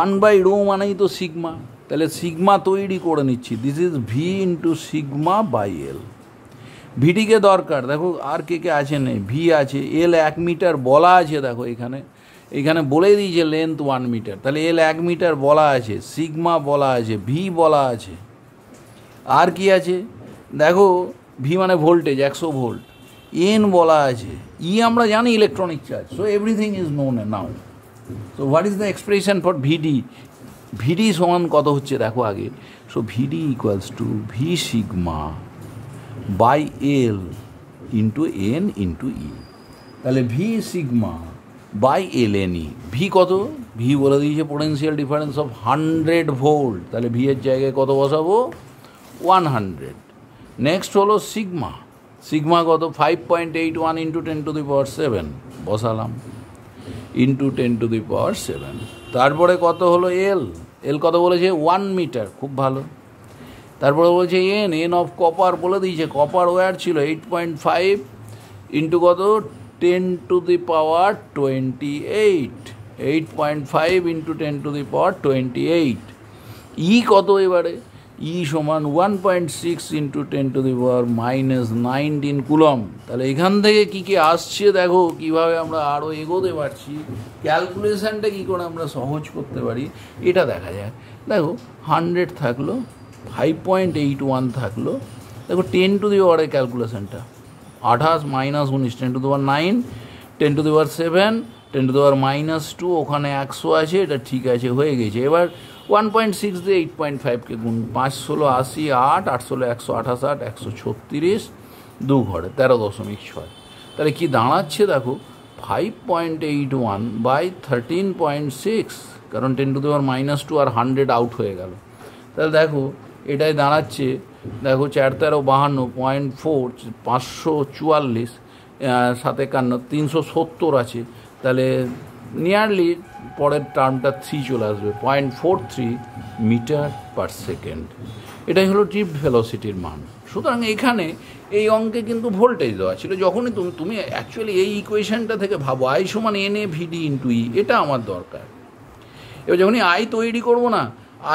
1 বাই রো মানেই তো সিগমা, তাহলে সিগমা তৈরি করে নিচ্ছি, this is V into sigma by L. ভিডিকে দরকার, দেখো আর কে কে আছে, নেই, ভি আছে, এল 1 মিটার বলা আছে, দেখো এখানে বলে দিয়েছে লেন্থ 1 মিটার, তাহলে এল 1 মিটার বলা আছে, সিগমা বলা আছে, ভি বলা আছে, আর কি আছে দেখো ভি মানে ভোল্টেজ 100 ভোল্ট, এন বলা আছে, ই আমরা জানি electronic charge. So everything is known now. So what is the expression for VD? VD সমান কত হচ্ছে দেখো আগে। So VD equals to V sigma by L into N into E. তাহলে V sigma by L N E, V কত, V বলে দিয়েছে potential difference of 100 volt, তাহলে ভি এর জায়গায় কত বসাবো, 100। নেক্সট হলো সিগমা, সিগমা কত, 5.81 ইন্টু 10⁻7 বসালাম, ইন্টু 10⁻7। তারপরে কত হলো এল, এল কত বলেছে 1 মিটার, খুব ভালো। তারপরে বলছে এন অফ কপার বলে দিয়েছে, কপার ওয়্যার ছিল 8.5 ইন্টু কত 10⁻28, 8.5 ইন্টু 10⁻28। ই কত এবারে, ই সমান 1.6 ইন্টু 10⁻−19 কুলম। তাহলে এখান থেকে কী কী আসছে দেখো, কীভাবে আমরা আরও এগোতে পারছি, ক্যালকুলেশানটা কী করে আমরা সহজ করতে পারি এটা দেখা যায়। দেখো 100 থাকলো, 5.81 থাকলো, দেখো 10 টু দি পাওয়ারের ক্যালকুলেশানটা 28 - 19 10⁻9, 10⁻7, 10⁻−2, ওখানে 100 আছে, এটা ঠিক আছে, হয়ে গেছে। এবার 1.6 দিয়ে 8.5কে গুণ, 5 × 16 = 80, 8 8 × 16 128, 136, 2 ঘরে 13.6। তাহলে কি দাঁড়াচ্ছে দেখো 5.81 বাই 13.6, কারণ 10⁻², আর 100 আউট হয়ে গেল। তাহলে দেখো এটাই দাঁড়াচ্ছে, দেখো 4 13 52, 0.4, 544, 751, 370 আছে। তাহলে নিয়ারলি পরের টার্মটা 3 চলে আসবে, 0.43 মিটার পার সেকেন্ড। এটাই হলো ড্রিফট ভেলোসিটির মান। সুতরাং এখানে এই অঙ্কে কিন্তু ভোল্টেজ দেওয়া ছিল। যখনই তুমি অ্যাকচুয়ালি এই ইকুয়েশনটা থেকে ভাবো I সমান NA VD ইন্টু ই, এটা আমার দরকার। এবার যখনই I তৈরি করবো না,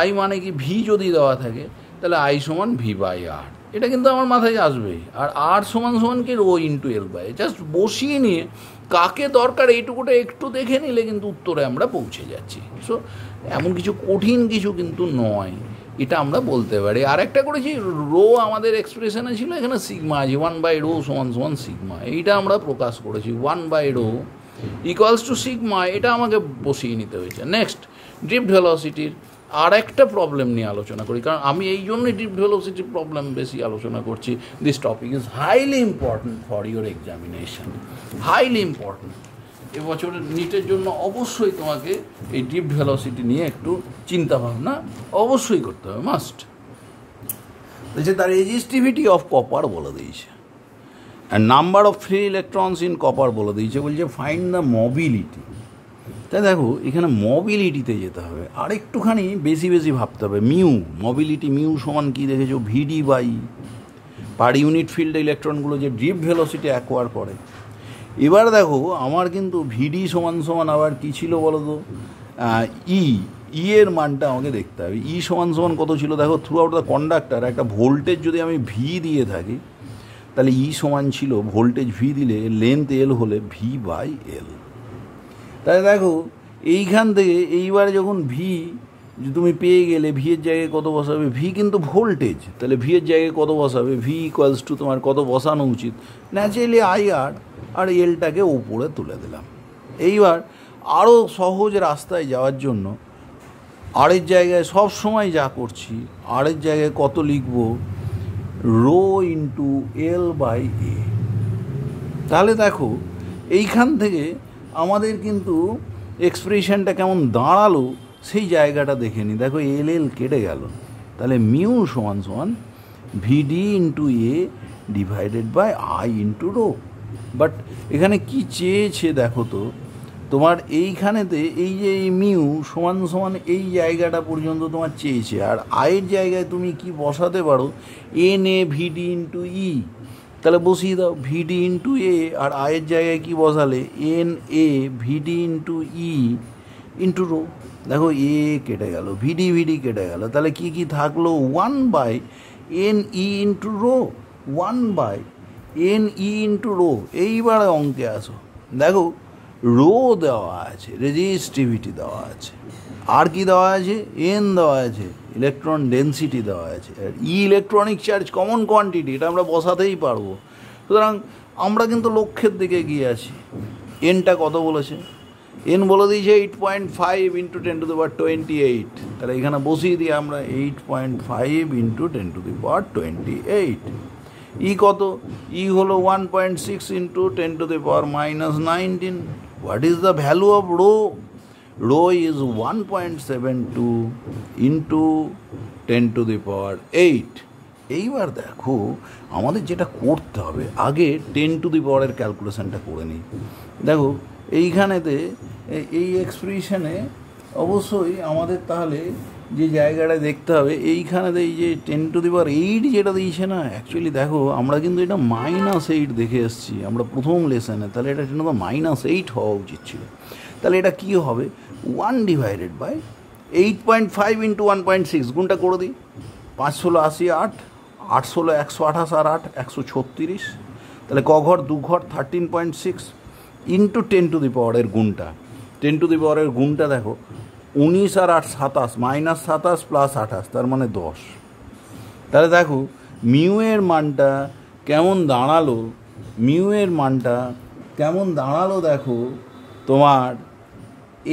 I মানে কি V যদি দেওয়া থাকে তাহলে I সমান V/R, এটা কিন্তু আমার মাথায় আসবেই। আর R সমান কি ρ ইন্টু L বাই, জাস্ট বসিয়ে নিয়ে কাকে দরকার এইটুকুটা একটু দেখে নিলে কিন্তু উত্তরে আমরা পৌঁছে যাচ্ছি। সো এমন কিছু কঠিন কিছু কিন্তু নয়, এটা আমরা বলতে পারি। আর একটা করেছি রো, আমাদের এক্সপ্রেশনে ছিল এখানে সিগমা আছে, 1/ρ সমান সিগমা, এইটা আমরা প্রকাশ করেছি 1/ρ ইকুয়ালস টু সিগমা, এটা আমাকে বসিয়ে নিতে হয়েছে। নেক্সট, ড্রিফট ভেলোসিটির আর একটা প্রবলেম নিয়ে আলোচনা করি, কারণ আমি এই জন্যই ড্রিফট ভেলোসিটির প্রবলেম বেশি আলোচনা করছি। This topic is highly important for your examination, highly important. এবছরের নিটের জন্য অবশ্যই তোমাকে এই ড্রিফট ভেলোসিটি নিয়ে একটু চিন্তা ভাবনা অবশ্যই করতে হবে, মাস্ট। বলছে তার রেজিস্টিভিটি অফ কপার বলে দিয়েছে, and number of free electrons in copper বলে দিয়েছে। বলছে ফাইন্ড দ্য মোবিলিটি। তাই দেখো এখানে মোবিলিটিতে যেতে হবে, আর একটুখানি বেশি ভাবতে হবে। মোবিলিটি সমান কি দেখেছো, VD/E, পার ইউনিট ফিল্ডে ইলেকট্রনগুলো যে ড্রিফট ভেলোসিটি অ্যাকোয়ার করে। এবার দেখো আমার কিন্তু VD সমান আবার কী ছিল বলো তো, ই এর মানটা আমাকে দেখতে হবে। ই সমান কত ছিল দেখো, থ্রু আউট দ্য কন্ডাক্টর একটা ভোল্টেজ যদি আমি V দিয়ে থাকি, তাহলে ই সমান ছিল ভোল্টেজ V দিলে লেন্থ L হলে V/L। তাহলে দেখো এইখান থেকে এইবার যখন V তুমি পেয়ে গেলে, V এর জায়গায় কত বসাবে, V কিন্তু ভোল্টেজ, তাহলে V এর জায়গায় কত বসাবে, V ইকুয়ালস টু তোমার কত বসানো উচিত, ন্যাচারালি IR, আর এলটাকে ওপরে তুলে দিলাম। এইবার আরও সহজ রাস্তায় যাওয়ার জন্য আরের জায়গায় সব সময় যা করছি, আরের জায়গায় কত লিখব, ρ ইন্টু L/A। তাহলে দেখো এইখান থেকে আমাদের কিন্তু এক্সপ্রেশনটা কেমন দাঁড়ালো সেই জায়গাটা দেখে নিই। দেখো L কেটে গেল, তাহলে সমান VD into A divided by I into ρ। But এখানে কি চেয়েছে দেখো তো, তোমার এইখানেতে এই যে সমান এই জায়গাটা পর্যন্ত তোমার চেয়েছে, আর আয়ের জায়গায় তুমি কি বসাতে পারো, NA VD ইন্টু E। তাহলে বসিয়ে দাও VD ইন্টু A, আর আয়ের জায়গায় কি বসালে, NA VD into E into ρ। দেখো A কেটে গেল, VD কেটে গেল, তাহলে কি থাকলো, 1/NE ইন্টু ρ, 1/NE ইন্টু ρ। এইবারে অঙ্কে আসো, দেখো রো দেওয়া আছে, রেজিস্টিভিটি দেওয়া আছে, আর কি দেওয়া আছে, N দেওয়া আছে, ইলেকট্রন ডেন্সিটি দেওয়া আছে, আর ইলেকট্রনিক চার্জ কমন কোয়ান্টিটি, এটা আমরা বসাতেই পারবো। সুতরাং আমরা কিন্তু লক্ষ্যের দিকে গিয়ে আছি। এনটা কত বলেছে, N বলে দিয়েছে 8.5 ইন্টু 10⁻28। তাহলে এখানে বসিয়ে দিই আমরা 8.5 ইন্টু 10⁻28। ই কত, ই হলো 1.6 into 10⁻−19। What is the value of rho, rho is 1.72 into 10⁸। এইবার দেখো আমাদের যেটা করতে হবে, আগে 10⁻এর ক্যালকুলেশনটা করে নিই। দেখো এইখানেতে এই এক্সপ্রেশনে অবশ্যই আমাদের তাহলে যে জায়গাটা দেখতে হবে, এইখানেতে এই যে 10⁸ যেটা দিয়েছে না, অ্যাকচুয়ালি দেখো আমরা কিন্তু এটা -8 দেখে এসেছি আমরা প্রথম লেসনে, তাহলে এটা -8 হওয়া উচিত ছিল। তাহলে এটা কী হবে, 1/8.5 ইন্টু 1.6, গুণটা করে দিই, 5 × 16 = 8, 8 × 16 128, আর 8 136। তাহলে ক ঘর 2 ঘর 13.6 ইন্টু 10⁻এর গুণটা, 10⁻এর গুণটা দেখো 19 আর 8 27, -27 প্লাস 28, তার মানে 10। তাহলে দেখো এর মানটা কেমন দাঁড়ালো, এর মানটা কেমন দাঁড়ালো দেখো তোমার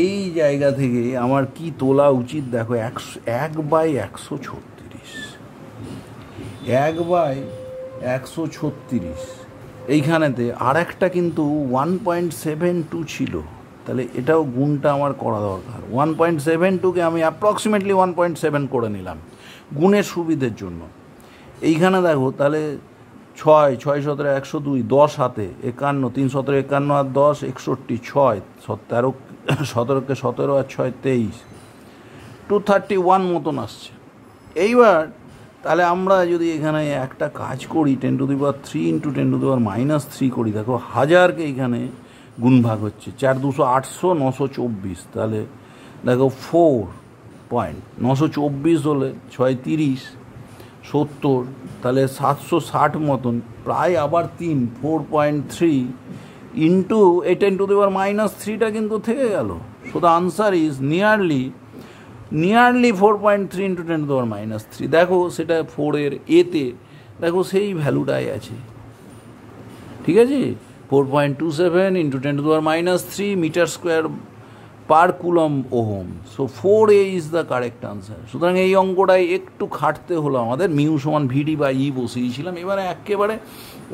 এই জায়গা থেকে আমার কি তোলা উচিত, দেখো 1/136, 1/136। এইখানেতে আর একটা কিন্তু 1.72 ছিল, তাহলে এটাও গুণটা আমার করা দরকার। 1.72কে আমি অ্যাপ্রক্সিমেটলি 1.7 করে নিলাম গুণের সুবিধের জন্য। এইখানে দেখো তাহলে 6 6 17 102, 10 হাতে 51, 3 17 51 আর 10 61, 6 13 17কে 17 আর 6 23, 231 মতন আসছে। এইবার তাহলে আমরা যদি এখানে একটা কাজ করি 10⁻³ ইন্টু 10⁻³ করি, দেখো হাজারকে এইখানে গুণ ভাগ হচ্ছে 4 200 800 924, তাহলে দেখো 4.924 হলে 6 30 70, তাহলে 760 মতন, প্রায় আবার 3 4.3 ইন্টু এই 10⁻³ কিন্তু থেকে গেল। So the answer is nearly 4.3 into 10⁻³। দেখো সেটা 4-এর এতে দেখো সেই ভ্যালুটাই আছে, ঠিক আছে, 4.27 into 10⁻³ metre square per coulomb ohm. So 4A is the correct answer. সুতরাং এই অঙ্কটাই একটু খাটতে হলো আমাদের। মিউ সমান VD/E বসিয়েছিলাম, এবারে একেবারে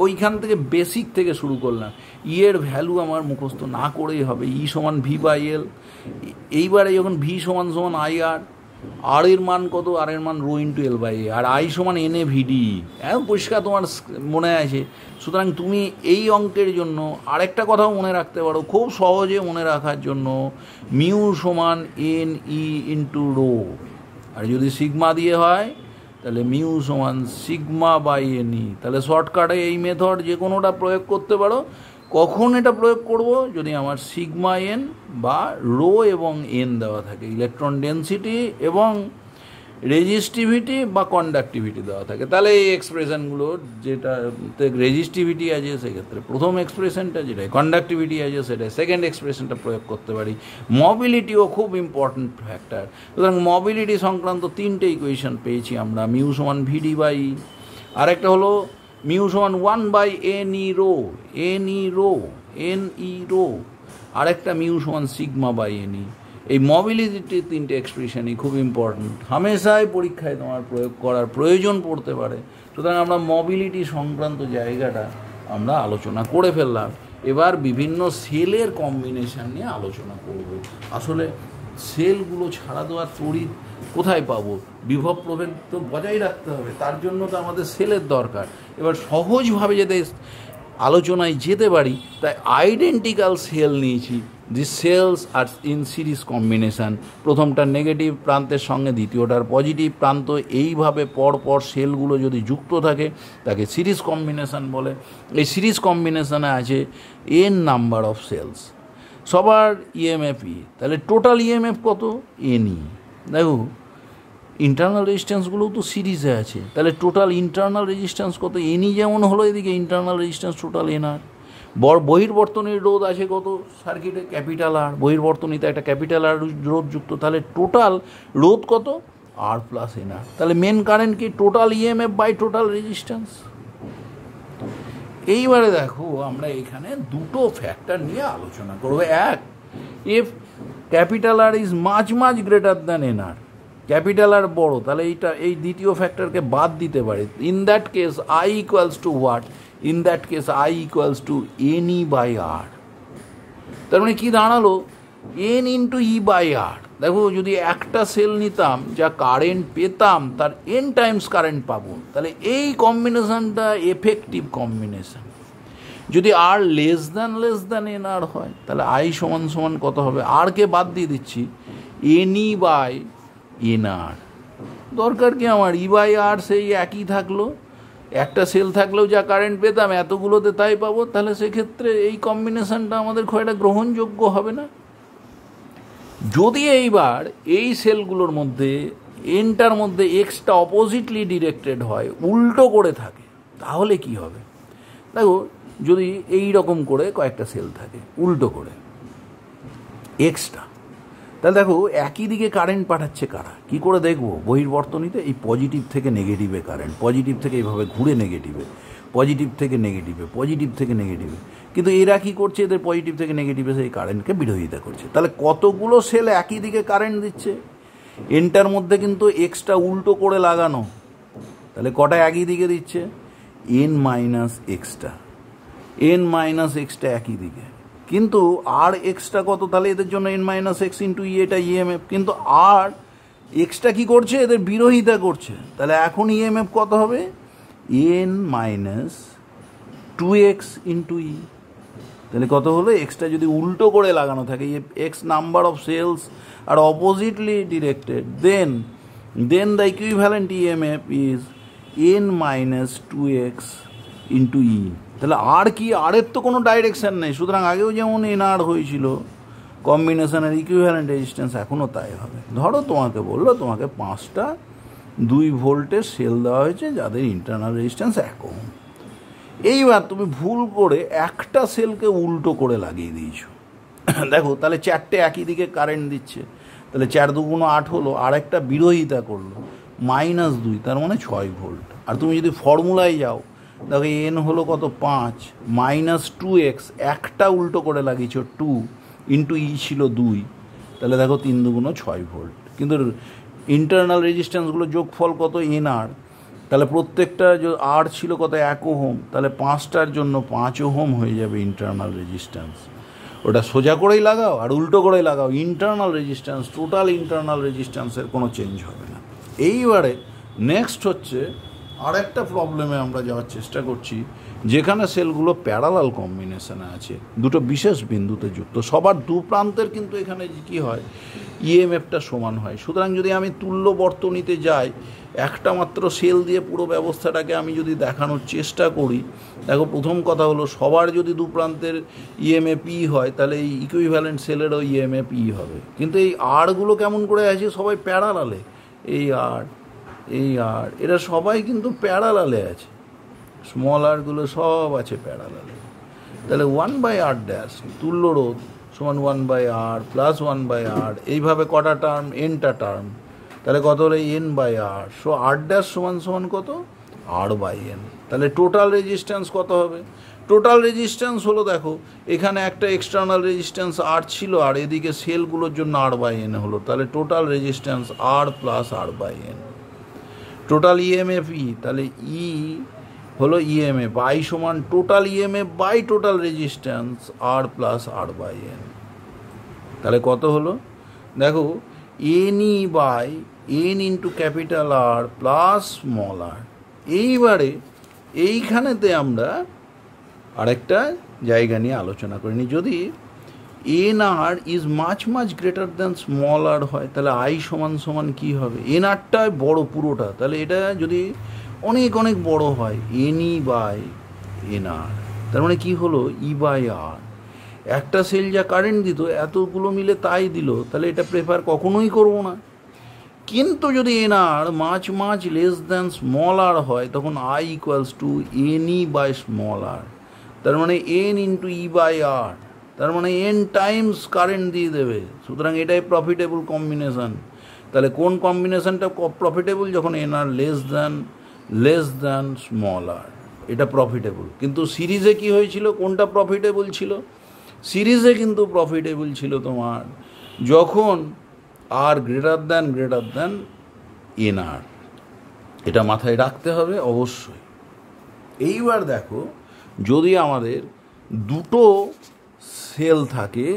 ওইখান থেকে বেসিক থেকে শুরু করলাম। এর ভ্যালু আমার মুখস্থ না করেই হবে, E সমান V/L। এইবারে যখন V সমান IR, আর এর মান কত, আর এর মান ρ ইন্টু L/A, আর I সমান NA/VD, পরিষ্কার তোমার মনে আছে। সুতরাং তুমি এই অঙ্কের জন্য আরেকটা কথাও মনে রাখতে পারো, খুব সহজে মনে রাখার জন্য, মিউ সমান NE ইন্টু ρ, আর যদি সিগমা দিয়ে হয় তাহলে মিউ সমান σ/NE। তাহলে শর্টকাটে এই মেথড যে কোনোটা প্রয়োগ করতে পারো। কখন এটা প্রয়োগ করব, যদি আমার σN বা ρ এবং N দেওয়া থাকে, ইলেকট্রন ডেনসিটি এবং রেজিস্টিভিটি বা কন্ডাক্টিভিটি দেওয়া থাকে, তাহলে এই এক্সপ্রেশনগুলো যেটাতে রেজিস্টিভিটি আছে সেক্ষেত্রে প্রথম এক্সপ্রেশনটা, যেটা কন্ডাক্টিভিটি আছে সেটা সেকেন্ড এক্সপ্রেশনটা প্রয়োগ করতে পারি। মোবিলিটিও খুব ইম্পর্ট্যান্ট ফ্যাক্টর। সুতরাং মোবিলিটি সংক্রান্ত 3টে ইকুয়েশন পেয়েছি আমরা, মিউ সমান VD/E, আরেকটা হলো মিউ সমান 1/NE ρ, আরেকটা মিউ সমান σ/NE। এই মোবিলিটির 3টে এক্সপ্রেশনই খুব ইম্পর্ট্যান্ট, হামেশাই পরীক্ষায় তোমার প্রয়োগ করার প্রয়োজন পড়তে পারে। সুতরাং আমরা মোবিলিটি সংক্রান্ত জায়গাটা আমরা আলোচনা করে ফেললাম। এবার বিভিন্ন সেলের কম্বিনেশন নিয়ে আলোচনা করব। আসলে সেলগুলো ছাড়া তো আর তড়িৎ কোথায় পাবো, বিভব প্রভেদ তো বজায় রাখতে হবে, তার জন্য তো আমাদের সেলের দরকার। এবার সহজভাবে যাতে আলোচনায় যেতে পারি তাই আইডেন্টিক্যাল সেল নিয়েছি। The cells are in series combination, প্রথমটার নেগেটিভ প্রান্তের সঙ্গে দ্বিতীয়টার পজিটিভ প্রান্ত, এইভাবে পরপর সেলগুলো যদি যুক্ত থাকে তাকে সিরিজ কম্বিনেশান বলে। এই সিরিজ কম্বিনেশানে আছে n নাম্বার অফ সেলস, সবার EMF-ই, তাহলে টোটাল EMF কত, NE। দেখো ইন্টারনাল রেজিস্ট্যান্সগুলোও তো সিরিজে আছে, তাহলে টোটাল ইন্টারনাল রেজিস্ট্যান্স কত, NE যেমন হলো, এদিকে ইন্টারনাল রেজিস্ট্যান্স টোটাল NR। বহির্বর্তনীর রোধ আছে কত সার্কিটে, ক্যাপিটাল R, বহির্বর্তনীতে একটা ক্যাপিটাল R রোধ যুক্ত, তাহলে টোটাল রোধ কত, R+NR। তাহলে মেন কারেন্ট কি, total EMF by total resistance. এইবারে দেখো আমরা এখানে দুটো ফ্যাক্টর নিয়ে আলোচনা করবো। এক, if capital R is much greater than NR, capital R বড়, তাহলে এই দ্বিতীয় ফ্যাক্টরকে বাদ দিতে পারে। In that case I equals to what, in that case I equals two NE/R। তার মানে কি দাঁড়ালো, N ইন্টু E/R। দেখো যদি একটা সেল নিতাম যা কারেন্ট পেতাম তার N টাইমস কারেন্ট পাবো, তাহলে এই কম্বিনেশনটা এফেক্টিভ কম্বিনেশন। যদি R লেস দ্যান NR হয় তাহলে I সমান কত হবে, আরকে বাদ দিয়ে দিচ্ছি, NE/NR। দরকার কি আমার, E/R সেই একই থাকলো, একটা সেল থাকলেও যা কারেন্ট পেতাম এতগুলোতে তাই পাবো, তাহলে সেক্ষেত্রে এই কম্বিনেশনটা আমাদের খুব একটা গ্রহণযোগ্য হবে না। যদি এইবার এই সেলগুলোর মধ্যে এনটার মধ্যে এক্সটা অপোজিটলি ডিরেক্টেড হয়, উল্টো করে থাকে, তাহলে কি হবে। দেখো যদি এই রকম করে কয়েকটা সেল থাকে উল্টো করে এক্সটা, তাহলে দেখো একই দিকে কারেন্ট পাঠাচ্ছে কারা, কি করে দেখবো, বহির্বর্তনীতে এই পজিটিভ থেকে নেগেটিভে কারেন্ট, পজিটিভ থেকে এইভাবে ঘুরে নেগেটিভে, পজিটিভ থেকে নেগেটিভে, পজিটিভ থেকে নেগেটিভে, কিন্তু এরা কি করছে, এদের পজিটিভ থেকে নেগেটিভে সেই কারেন্টকে বিরোধিতা করছে। তাহলে কতগুলো সেল একই দিকে কারেন্ট দিচ্ছে, এনটার মধ্যে কিন্তু এক্সটা উল্টো করে লাগানো, তাহলে কটা একই দিকে দিচ্ছে, N - extra. N minus extra একই দিকে, কিন্তু আর এক্সটা কত, তাহলে এদের জন্য এন মাইনাস এক্স ইন্টু ই, এটা ইএমএফ, কিন্তু আর এক্সটা কি করছে, এদের বিরোধিতা করছে, তাহলে এখন ইএমএফ কত হবে, N minus 2x into E. তাহলে কত হলো, এক্সটা যদি উল্টো করে লাগানো থাকে, X number of cells are oppositely directed, then the equivalent EMF is N minus 2x into E. তাহলে আর কি, আর এর তো কোনো ডাইরেকশান নেই, সুতরাং আগেও যেমন এন আর হয়েছিল কম্বিনেশনের ইকুইভ্যালেন্ট রেজিস্ট্যান্স, এখনও তাই হবে। ধরো তোমাকে বললো তোমাকে 5টা 2 ভোল্টের সেল দেওয়া হয়েছে যাদের ইন্টারনাল রেজিস্ট্যান্স 1 ওহম। এইবার তুমি ভুল করে একটা সেলকে উল্টো করে লাগিয়ে দিয়েছো, দেখো তাহলে 4টে একই দিকে কারেন্ট দিচ্ছে, তাহলে 4 2 8 হলো, আর একটা বিরোধিতা করলো -2, তার মানে 6 ভোল্ট। আর তুমি যদি ফর্মুলায় যাও, দেখো এন হলো কত 5 মাইনাস 2x, একটা উল্টো করে লাগিয়েছো 2 ইন্টু ই ছিল 2, তাহলে দেখো 3 2 6 ভোল্ট। কিন্তু ইন্টারনাল রেজিস্ট্যান্সগুলো যোগফল কত, এন আর, তাহলে প্রত্যেকটা আর ছিল কত 1 ওহম, তাহলে 5টার জন্য 5 ওহম হয়ে যাবে ইন্টারনাল রেজিস্ট্যান্স। ওটা সোজা করেই লাগাও আর উল্টো করেই লাগাও, ইন্টারনাল রেজিস্ট্যান্স, টোটাল ইন্টারনাল রেজিস্ট্যান্সের কোনো চেঞ্জ হবে না। এইবারে নেক্সট হচ্ছে আর একটা প্রবলেমে আমরা যাওয়ার চেষ্টা করছি, যেখানে সেলগুলো প্যারালাল কম্বিনেশনে আছে, দুটো বিশেষ বিন্দুতে যুক্ত, সবার দু প্রান্তের কিন্তু এখানে কি হয়, ইএমএফটা সমান হয়। সুতরাং যদি আমি তুল্য বর্তনীতে যাই, একটা মাত্র সেল দিয়ে পুরো ব্যবস্থাটাকে আমি যদি দেখানোর চেষ্টা করি, দেখো প্রথম কথা হলো সবার যদি দু প্রান্তের ইএমএফ ই হয়, তাহলে এই ইকুইভ্যালেন্ট সেলেরও ইএমএফ ই হবে। কিন্তু এই আরগুলো কেমন করে আছে, সবাই প্যারালালে, এই আর এরা সবাই কিন্তু প্যারালালে আছে, স্মল আরগুলো সব আছে প্যারালালে। তাহলে 1/r ড্যাশ তুল্য রোধ সমান 1/r প্লাস 1/r, এইভাবে কটা টার্ম, এনটা টার্ম, তাহলে কত হলো n/r, সো r ড্যাশ সমান কত, r/n। তাহলে টোটাল রেজিস্ট্যান্স কত হবে, টোটাল রেজিস্ট্যান্স হলো, দেখো এখানে একটা এক্সটার্নাল রেজিস্ট্যান্স r ছিল, আর এদিকে সেলগুলোর জন্য r/n হলো, তাহলে total resistance r plus r/n। Total EMF E, তাহলে ই হলো ইএমএফ, আই সমান total EMF by total resistance R plus r/n। তাহলে কত হলো, দেখো N E by N into capital R plus small R. এইবারে এইখানেতে আমরা আরেকটা জায়গা নিয়ে আলোচনা করিনি, যদি N R is much greater than small R হয়, তাহলে আই সমান কী হবে, এন আরটা বড়ো পুরোটা, তাহলে এটা যদি অনেক বড় হয়, এন ই বাই এন আর, তার মানে কী হলো, ই বাই আর। একটা সেল যা কারেন্ট দিত এতগুলো মিলে তাই দিল, তাহলে এটা প্রেফার কখনোই করবো না। কিন্তু যদি N R much less than small R হয়, তখন I equals to N E by small R, তার মানে N into E by R, তার মানে এন টাইমস কারেন্ট দিয়ে দেবে। সুতরাং এটাই প্রফিটেবল কম্বিনেশন। তাহলে কোন কম্বিনেশনটা প্রফিটেবল, যখন এন আর লেস দ্যান স্মল আর, এটা প্রফিটেবল। কিন্তু সিরিজে কি হয়েছিল, কোনটা প্রফিটেবল ছিল, সিরিজে কিন্তু প্রফিটেবল ছিল তোমার যখন আর গ্রেটার দ্যান এন আর, এটা মাথায় রাখতে হবে অবশ্যই। এইবার দেখো, যদি আমাদের দুটো সেল থাকে,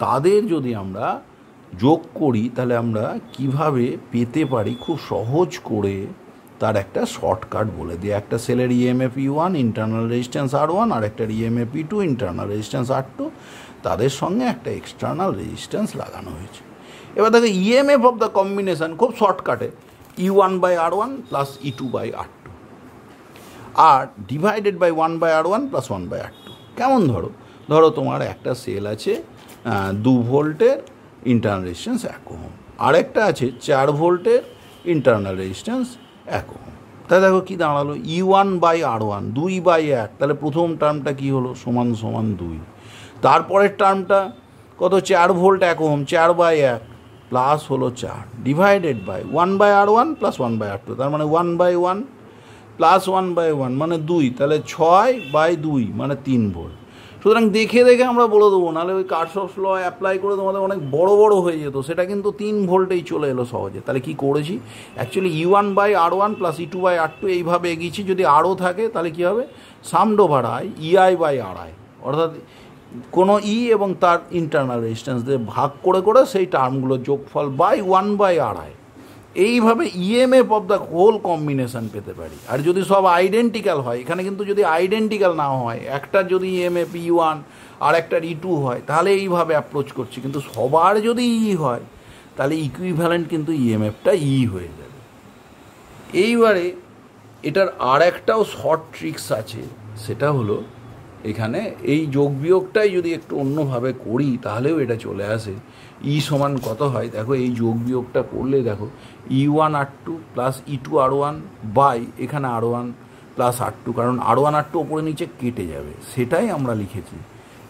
তাদের যদি আমরা যোগ করি, তাহলে আমরা কিভাবে পেতে পারি, খুব সহজ করে তার একটা শর্টকাট বলে দিই। একটা সেলের EMF E1 internal resistance R1, আর একটা EMF E2 internal resistance R2, তাদের সঙ্গে একটা এক্সটার্নাল রেজিস্ট্যান্স লাগানো হয়েছে। এবার দেখো ইএমএফ অফ দ্য কম্বিনেশান খুব শর্টকাটে E1/R1 প্লাস E2/R2 আর divided by 1/R1 plus 1/R2। কেমন, ধরো তোমার একটা সেল আছে 2 ভোল্টের ইন্টারনাল রেজিস্ট্যান্স 1 ওহম, আর একটা আছে 4 ভোল্টের ইন্টারনাল রেজিস্ট্যান্স 1 ওহম। তাহলে দেখো কী দাঁড়ালো, E1/R1 2/1, তাহলে প্রথম টার্মটা কী হলো, সমান 2। তারপরের টার্মটা কত, 4 ভোল্ট 1 ওহম, 4/1 প্লাস হলো 4 divided by 1/R1 plus 1/R2, তার মানে 1/1 প্লাস 1/1 মানে 2, তাহলে 6/2 মানে 3 ভোল্ট। সুতরাং দেখে দেখে আমরা বলে দেবো, নাহলে ওই কার্শফস ল অ্যাপ্লাই করে তোমাদের অনেক বড় বড় হয়ে যেত, সেটা কিন্তু 3 ভোল্টেই চলে এলো সহজে। তাহলে কি করেছি, অ্যাকচুয়ালি E1/R1 প্লাস E2/R2 এইভাবে এগিয়েছি। যদি আরও থাকে তাহলে কী হবে, সামড ওভার আই EI/RI, অর্থাৎ কোনো ই এবং তার ইন্টারনাল রেজিস্ট্যান্স দিয়ে ভাগ করে করে সেই টার্মগুলোর যোগফল বাই 1/RI। এইভাবে EMF of the whole combination পেতে পারি। আর যদি সব আইডেন্টিক্যাল হয়, এখানে কিন্তু যদি আইডেন্টিক্যাল না হয়, একটার যদি ইএমএফ E1 আর একটার E2 হয়, তাহলে এইভাবে অ্যাপ্রোচ করছি। কিন্তু সবার যদি ই হয়, তাহলে ইকুইভ্যালেন্ট কিন্তু ইএমএফটা ই হয়ে যাবে। এইবারে এটার আর একটাও শর্ট ট্রিক্স আছে, সেটা হলো এখানে এই যোগ বিয়োগটাই যদি একটু অন্যভাবে করি তাহলেও এটা চলে আসে। ই সমান কত হয় দেখো, এই যোগ বিয়োগটা করলে দেখো E1R2 প্লাস E2R1 বাই এখানে R1 প্লাস R2, কারণ R1 R2 ওপরে নিচে কেটে যাবে, সেটাই আমরা লিখেছি।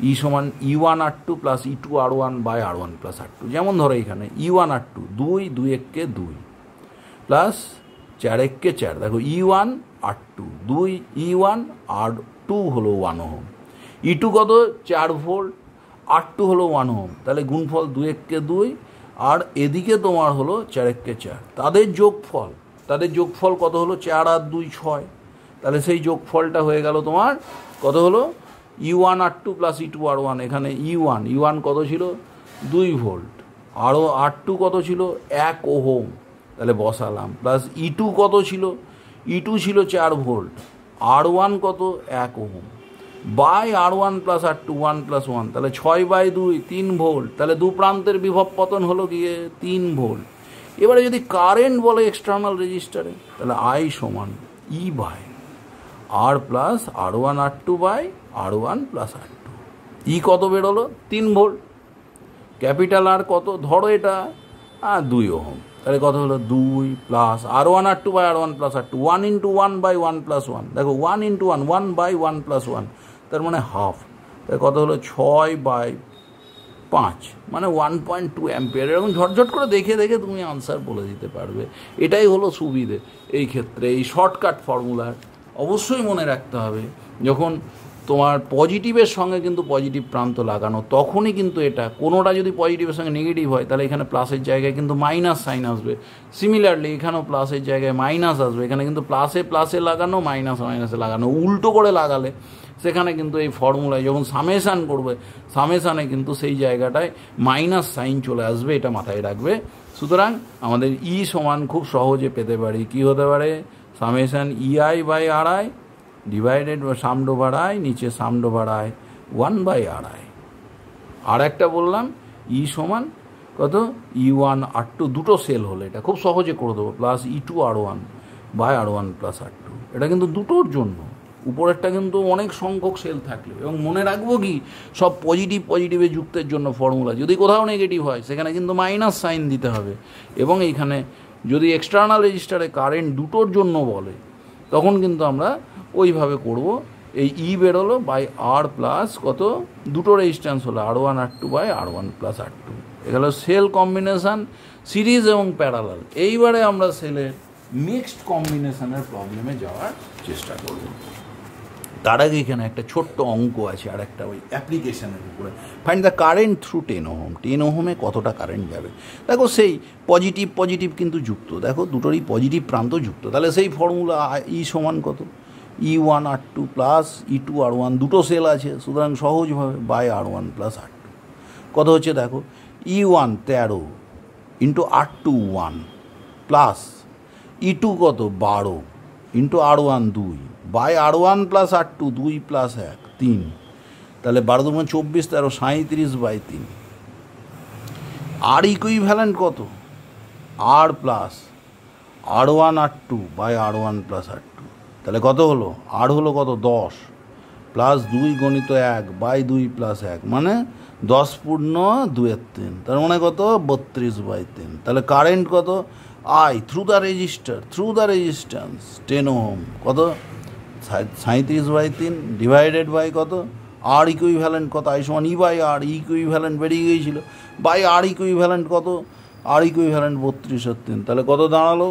ই সমান E1R2 plus E2R1 by R1 plus R2। যেমন ধরো এখানে E1R2 2, 2 1 2 প্লাস 4 1 4, দেখো E1R2 2 E1 R2 হলো 1 ওহম, E2 কত 4 ভোল্ট, R2 হলো 1 ওহম, তাহলে গুণফল 2 1 2, আর এদিকে তোমার হলো 4 1 4, তাদের যোগফল কত হলো 4 আর 2 6, তাহলে সেই যোগফলটা হয়ে গেল তোমার কত হলো E1R2 প্লাস E2R1। এখানে E1 কত ছিল 2 ভোল্ট, আরও R2 কত ছিল 1 ওহম, তাহলে বসালাম, প্লাস E2 কত ছিল, E2 ছিল 4 ভোল্ট, R1 কত 1 ohm, by R1 plus R2 1 plus 1, তাহলে 6/2 3 ভোল্ট, তাহলে দু প্রান্তের বিভব পতন হলো গিয়ে 3 ভোল্ট। এবারে যদি কারেন্ট বলে এক্সটার্নাল রেজিস্টারে, তাহলে I সমান E by R plus R1 R2 by R1 plus R2। E কত বেরোলো 3 ভোল্ট, ক্যাপিটাল আর কত ধরো এটা 2 ওহম, তাহলে কত হলো 2 plus R1 R2 by R1 plus R2, 1 into 1 by 1 plus 1, দেখো 1 ইন্টু 1 1 বাই 1 প্লাস 1, তার মানে হাফ, তাহলে কত হলো 6/5, মানে 1.2 অ্যাম্পিয়ার। এরকম ঝটঝট করে দেখে দেখে তুমি আনসার বলে দিতে পারবে। এটাই হলো সুবিধে এই ক্ষেত্রে, এই শর্টকাট ফর্মুলার। অবশ্যই মনে রাখতে হবে, যখন তোমার পজিটিভের সঙ্গে কিন্তু পজিটিভ প্রান্ত লাগানো, তখনই কিন্তু এটা কোনোটা যদি পজিটিভের সঙ্গে নেগেটিভ হয়, তাহলে এখানে প্লাসের জায়গায় কিন্তু মাইনাস সাইন আসবে। সিমিলারলি এখানেও প্লাসের জায়গায় মাইনাস আসবে, এখানে কিন্তু প্লাসে প্লাসে লাগানো, মাইনাসে লাগানো। উল্টো করে লাগালে সেখানে কিন্তু এই ফর্মুলায় যখন সামেশান করবে, সামেশানে কিন্তু সেই জায়গাটায় মাইনাস সাইন চলে আসবে, এটা মাথায় রাখবে। সুতরাং আমাদের ই সমান খুব সহজে পেতে পারি, কি হতে পারে, summation EI/RI divided summed over I, নিচে সামড ওভার আই 1/RI। আর একটা বললাম ই সমান কত, E1R2 দুটো সেল হলে এটা খুব সহজে করে দেবো, plus E2R1 by R1 plus R2। এটা কিন্তু দুটোর জন্য, উপরেরটা কিন্তু অনেক সংখ্যক সেল থাকলে, এবং মনে রাখবো কি সব পজিটিভে যুক্তের জন্য ফর্মুলা, যদি কোথাও নেগেটিভ হয় সেখানে কিন্তু মাইনাস সাইন দিতে হবে। এবং এইখানে যদি এক্সটার্নাল রেজিস্টারে কারেন্ট দুটোর জন্য বলে, তখন কিন্তু আমরা ওইভাবে করব। এই ই বেরোলো বাই আর প্লাস কত, দুটো রেজিস্ট্যান্স হলো R1 R2 by R1 plus R2। এগুলো সেল কম্বিনেশান, সিরিজ এবং প্যারালাল। এইবারে আমরা সেলের মিক্সড কম্বিনেশানের প্রবলেমে যাওয়ার চেষ্টা করব। তার আগে এখানে একটা ছোট্ট অঙ্ক আছে, আর একটা ওই অ্যাপ্লিকেশানের উপরে, find the current through 10 ohm. 10 ওহমে কতটা কারেন্ট যাবে, দেখো সেই পজিটিভ কিন্তু যুক্ত, দেখো দুটোরই পজিটিভ প্রান্ত যুক্ত, তাহলে সেই ফর্মুলা ই সমান কত, E1R2 প্লাস E2R1 দুটো সেল আছে, সুতরাং সহজভাবে বাই R1 প্লাস R2 কত হচ্ছে দেখো, E1 13 into R2 1 plus E2 কত 12 into R1 2 by R1 plus R2 2 plus 1 3, তাহলে 12 2 24 13 37/3। আর ইকুইভ্যালেন্ট কত, R plus R1 R2 by R1 plus R2, তাহলে কত হলো, আর হলো কত 10 প্লাস 2 গণিত 1 বাই 2 প্লাস 1, মানে 10 পূর্ণ 2/3, তার মানে কত 32/3। তাহলে কারেন্ট কত, I through the resistance 10 ohm কত 37/3 ডিভাইডেড বাই কত, আর ইকুইভ্যালেন্ট কত, আই সমান ই বাই আর, ইকুইভ্যালেন্ট বেরিয়ে গিয়েছিল, বাই আর ইকুইভ্যালেন্ট কত, আর ইকুইভ্যালেন্ট 32/3, তাহলে কত দাঁড়ালো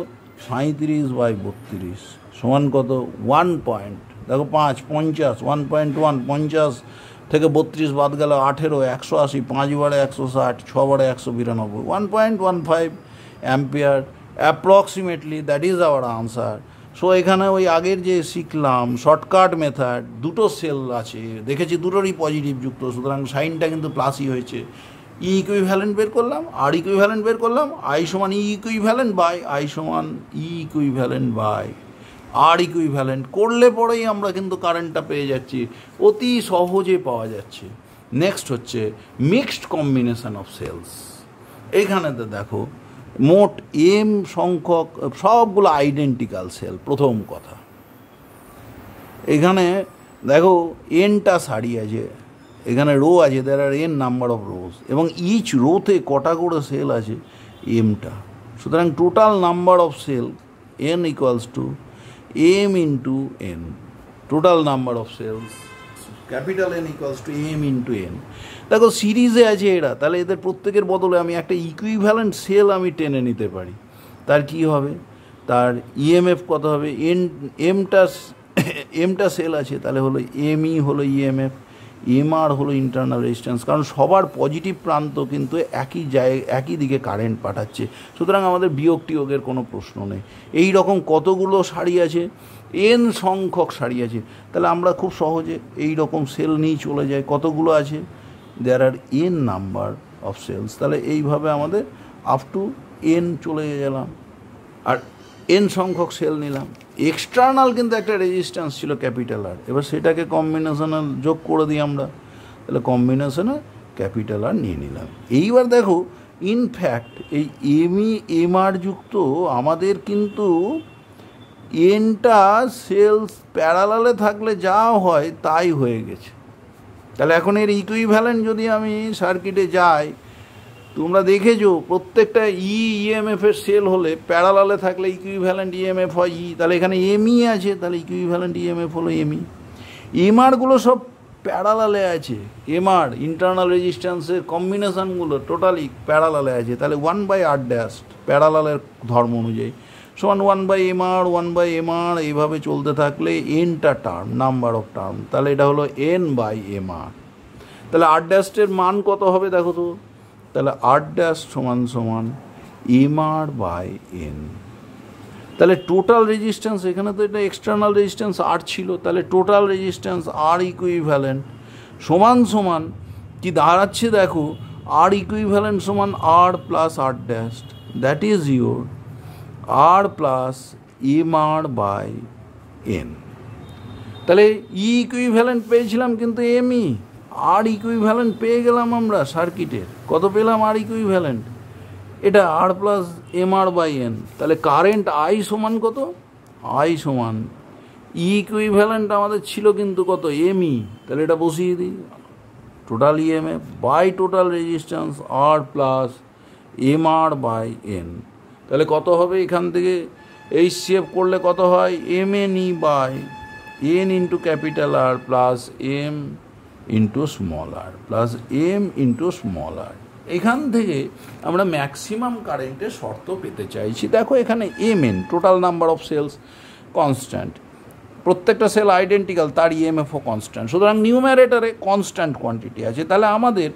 37/32 সমান কত 1 পয়েন্ট, দেখো 5 50 1.1 50 থেকে 32 বাদ গেল 18, 180, 5 বারে 160, 6 বারে 192, 1.15 ampere approximately, that is our answer. So এখানে ওই আগের যে শিখলাম শর্টকাট মেথড, দুটো সেল আছে দেখেছি, দুটোরই পজিটিভ যুক্ত, সুতরাং সাইনটা কিন্তু প্লাসই হয়েছে। ই ইকুইভ্যালেন্ট বের করলাম, আর ইকুইভ্যালেন্ট বের করলাম, আই সমান ই ইকুইভ্যালেন্ট বাই আই সমান E equivalent by R equivalent করলে পরেই আমরা কিন্তু কারেন্টটা পেয়ে যাচ্ছি, অতি সহজে পাওয়া যাচ্ছে। নেক্সট হচ্ছে মিক্সড কম্বিনেশন অফ সেলস। এইখানেতে দেখো মোট এম সংখ্যক সবগুলো আইডেন্টিক্যাল সেল। প্রথম কথা এখানে দেখো এনটা সারি আছে, এখানে রো আছে, there are N number of rows, এবং ইচ রোতে কটা করে সেল আছে এমটা। সুতরাং total number of cell N equals to M into N, total number of cells capital N equals to M into N. দেখো সিরিজে আছে এরা, তাহলে এদের প্রত্যেকের বদলে আমি একটা ইকুইভ্যালেন্ট সেল আমি টেনে নিতে পারি। তার কি হবে, তার ইএমএফ কত হবে, এমটা সেল আছে, তাহলে হলো এমই হলো ইএমএফ, এমআর হলো ইন্টারনাল রেজিস্ট্যান্স, কারণ সবার পজিটিভ প্রান্ত কিন্তু একই দিকে কারেন্ট পাঠাচ্ছে, সুতরাং আমাদের বিয়োগ টিয়োগের কোনো প্রশ্ন নেই। এই রকম কতগুলো সারি আছে, এন সংখ্যক সারি আছে, তাহলে আমরা খুব সহজে এই রকম সেল নিয়ে চলে যাই। কতগুলো আছে, there are N number of sales, তাহলে এইভাবে আমাদের আপ টু এন চলে গেলাম, আর এন সংখ্যক সেল নিলাম। এক্সটার্নাল কিন্তু একটা রেজিস্ট্যান্স ছিল ক্যাপিটাল আর, এবার সেটাকে কম্বিনেশনাল যোগ করে দিই আমরা, তাহলে কম্বিনেশনে ক্যাপিটাল আর নিয়ে নিলাম। এইবার দেখো ইনফ্যাক্ট এই এমআর যুক্ত আমাদের কিন্তু এনটা সেলস প্যারালালে থাকলে যা হয় তাই হয়ে গেছে। তাহলে এখন এর ইকুইভ্যালেন্ট যদি আমি সার্কিটে যাই, তোমরা দেখেছো প্রত্যেকটা ইএমএফের সেল হলে প্যারালালে থাকলে ইকুইভ্যালেন্ট ইএমএফ হয় ই, তাহলে এখানে এমই আছে, তাহলে ইকুইভ্যালেন্ট ইএমএফ হলো এমই। এমআরগুলো সব প্যারালালে আছে, এমআর ইন্টারনাল রেজিস্ট্যান্সের কম্বিনেশানগুলো টোটালি প্যারালালে আছে, তাহলে 1/r ড্যাশ প্যারালালের ধর্ম অনুযায়ী সমান 1/mr 1/mr, এইভাবে চলতে থাকলে এনটা টার্ম, নাম্বার অফ টার্ম, তাহলে এটা হলো n/mr। তাহলে আর ড্যাশের মান কত হবে দেখো তো, তাহলে আর ড্যাশ সমান সমান mr/n। তাহলে টোটাল রেজিস্ট্যান্স, এখানে তো এটা এক্সটার্নাল রেজিস্ট্যান্স আর ছিল, তাহলে টোটাল রেজিস্ট্যান্স আর ইকুইভ্যালেন্ট সমান সমান কি দাঁড়াচ্ছে দেখো, আর ইকুইভ্যালেন্ট সমান R plus R dash, that is your R plus mr/n। তাহলে ই ইকুইভ্যালেন্ট পেয়েছিলাম কিন্তু এমই, আর ইকুইভ্যালেন্ট পেয়ে গেলাম আমরা সার্কিটের, কত পেলাম আর ইকুইভ্যালেন্ট, এটা আর প্লাস mr/n। তাহলে কারেন্ট আই সমান কত, আই সমান ই ইকুইভ্যালেন্ট আমাদের ছিল কিন্তু কত এমই, তাহলে এটা বসিয়ে দিই, total EMF by total resistance R plus mr/n। তাহলে কত হবে, এখান থেকে এই সেভ করলে কত হয়, mn/n into capital R plus M into small R plus M into small R. এখান থেকে আমরা ম্যাক্সিমাম কারেন্টের শর্ত পেতে চাইছি। দেখো এখানে mn total number of cells constant, প্রত্যেকটা সেল আইডেন্টিক্যাল, তার ইএমএফও কনস্ট্যান্ট, সুতরাং নিউমারেটারে কনস্ট্যান্ট কোয়ান্টিটি আছে, তাহলে আমাদের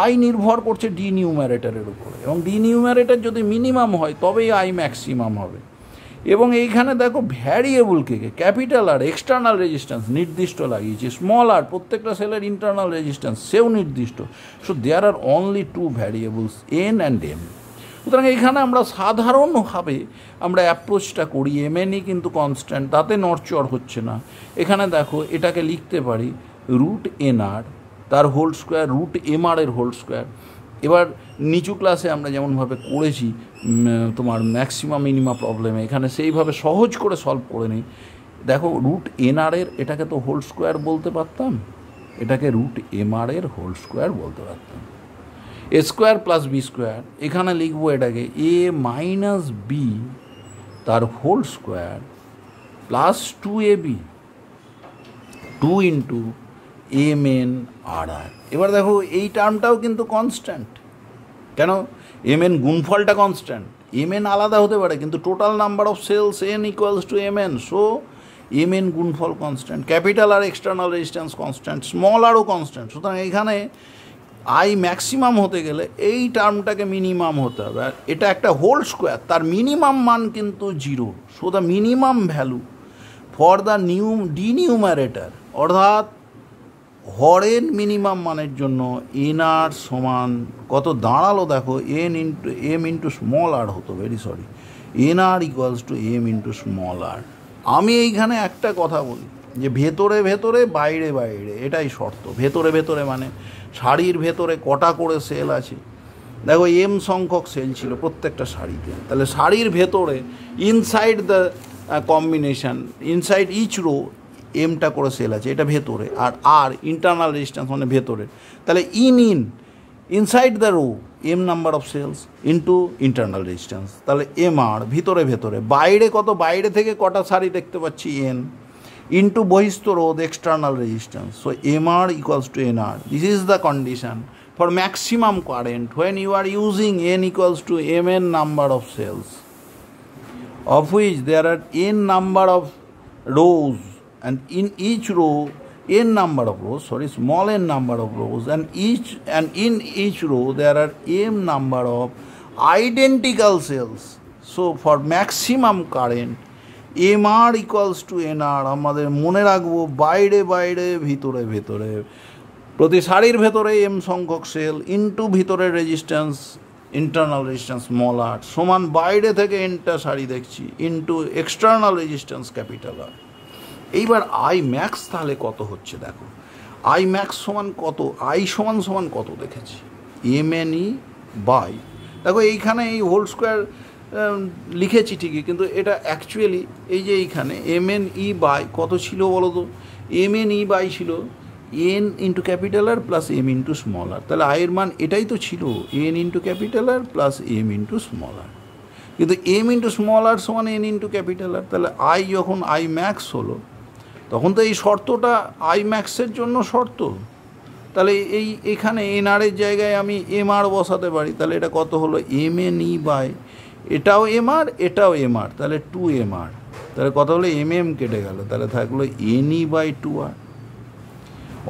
আই নির্ভর করছে ডি নিউমারেটারের উপরে, এবং ডি নিউমারেটার যদি মিনিমাম হয় তবেই আই ম্যাক্সিমাম হবে। এবং এইখানে দেখো ভ্যারিয়েবলকে ক্যাপিটাল আর এক্সটার্নাল রেজিস্ট্যান্স নির্দিষ্ট লাগিয়েছে, স্মল আর প্রত্যেকটা সেলের ইন্টারনাল রেজিস্ট্যান্স সেও নির্দিষ্ট, so there are only two variables N and M. সুতরাং এখানে আমরা সাধারণভাবে আমরা অ্যাপ্রোচটা করি এমএনই কিন্তু কনস্ট্যান্ট, তাতে নড়চড় হচ্ছে না। এখানে দেখো এটাকে লিখতে পারি রুট এনআর তার হোল স্কোয়ার রুট এমআর এর হোল স্কোয়ার। এবার নিচু ক্লাসে আমরা যেমনভাবে করেছি তোমার ম্যাক্সিমা মিনিমা প্রবলেমে, এখানে সেইভাবে সহজ করে সলভ করে নিই। দেখো রুট এনআর এর এটাকে তো হোল স্কোয়ার বলতে পারতাম, এটাকে রুট এমআর এর হোল স্কোয়ার বলতে পারতাম, A square plus B square. এখানে লিখবো এটাকে এ মাইনাস বি তার whole square plus 2ab 2 into mn/r। এবার দেখো এই টার্মটাও কিন্তু কনস্ট্যান্ট, কেন, mn গুণফলটা কনস্ট্যান্ট, mn আলাদা হতে পারে কিন্তু total number of cells n equals to mn, so M N গুণফল constant, capital R external resistance constant, small আরও কনস্ট্যান্ট। সুতরাং এখানে আই ম্যাক্সিমাম হতে গেলে এই টার্মটাকে মিনিমাম হতে হবে, আর এটা একটা হোল স্কোয়ার, তার মিনিমাম মান কিন্তু 0। So the minimum value for the denominator, অর্থাৎ হরের মিনিমাম মানের জন্য এন আর সমান কত দাঁড়ালো দেখো, N into M into small R হতো, N R equals to M into small R. আমি এইখানে একটা কথা বলি যে ভেতরে ভেতরে বাইরে বাইরে, এটাই শর্ত। ভেতরে ভেতরে মানে শাড়ির ভেতরে কটা করে সেল আছে, দেখো এম সংখ্যক সেল ছিল প্রত্যেকটা শাড়িতে, তাহলে শাড়ির ভেতরে inside the combination, inside each row এমটা করে সেল আছে, এটা ভেতরে। আর ইন্টারনাল রেজিস্ট্যান্স মানে ভেতরে, তাহলে inside the row M number of cells into internal resistance, তাহলে এম আর ভিতরে ভেতরে, বাইরে কত, বাইরে থেকে কটা শাড়ি দেখতে পাচ্ছি এন, ইন্টু বহিস্থ রোধ external resistance. So M R equals to N R. This is the condition for maximum current when you are using n equals to mn number of cells, of which there are n number of rows, and in each row n number of rows, small n number of rows, and in each row there are m number of identical cells. So for maximum current M R equals to N R, আমাদের মনে রাখবো বাইরে বাইরে ভিতরে ভেতরে, প্রতি শাড়ির ভেতরে এম সংখ্যক সেল ইন্টু ভিতরের resistance internal resistance small R সমান বাইরে থেকে এনটা শাড়ি দেখছি into external resistance capital R. এইবার আই ম্যাক্স তাহলে কত হচ্ছে দেখো, আই ম্যাক্স সমান কত, আই সমান সমান কত দেখেছি, এম এন ই বাই, দেখো এইখানে এই হোল স্কোয়ার লিখেছি ঠিকই, কিন্তু এটা অ্যাকচুয়ালি এই যে এইখানে এম এন ই বাই কত ছিল বলো তো, এম এন ই বাই ছিল N into capital R plus M into small R, তাহলে আয়ের মান এটাই তো ছিল, N into capital R plus M into small R, কিন্তু এম ইন্টু স্মল আর সমান এন ইন্টু ক্যাপিটাল আর। তাহলে আই যখন আই ম্যাক্স হলো তখন তো এই শর্তটা আই ম্যাক্সের জন্য শর্ত, তাহলে এখানে এন আরের জায়গায় আমি এম আর বসাতে পারি, তাহলে এটা কত হলো এম এন ই বাই, এটাও এম আর এটাও এম আর, তাহলে 2 এম আর, তাহলে কত হলো এম এম কেটে গেল, তাহলে থাকলো এন ই বাই 2 আর।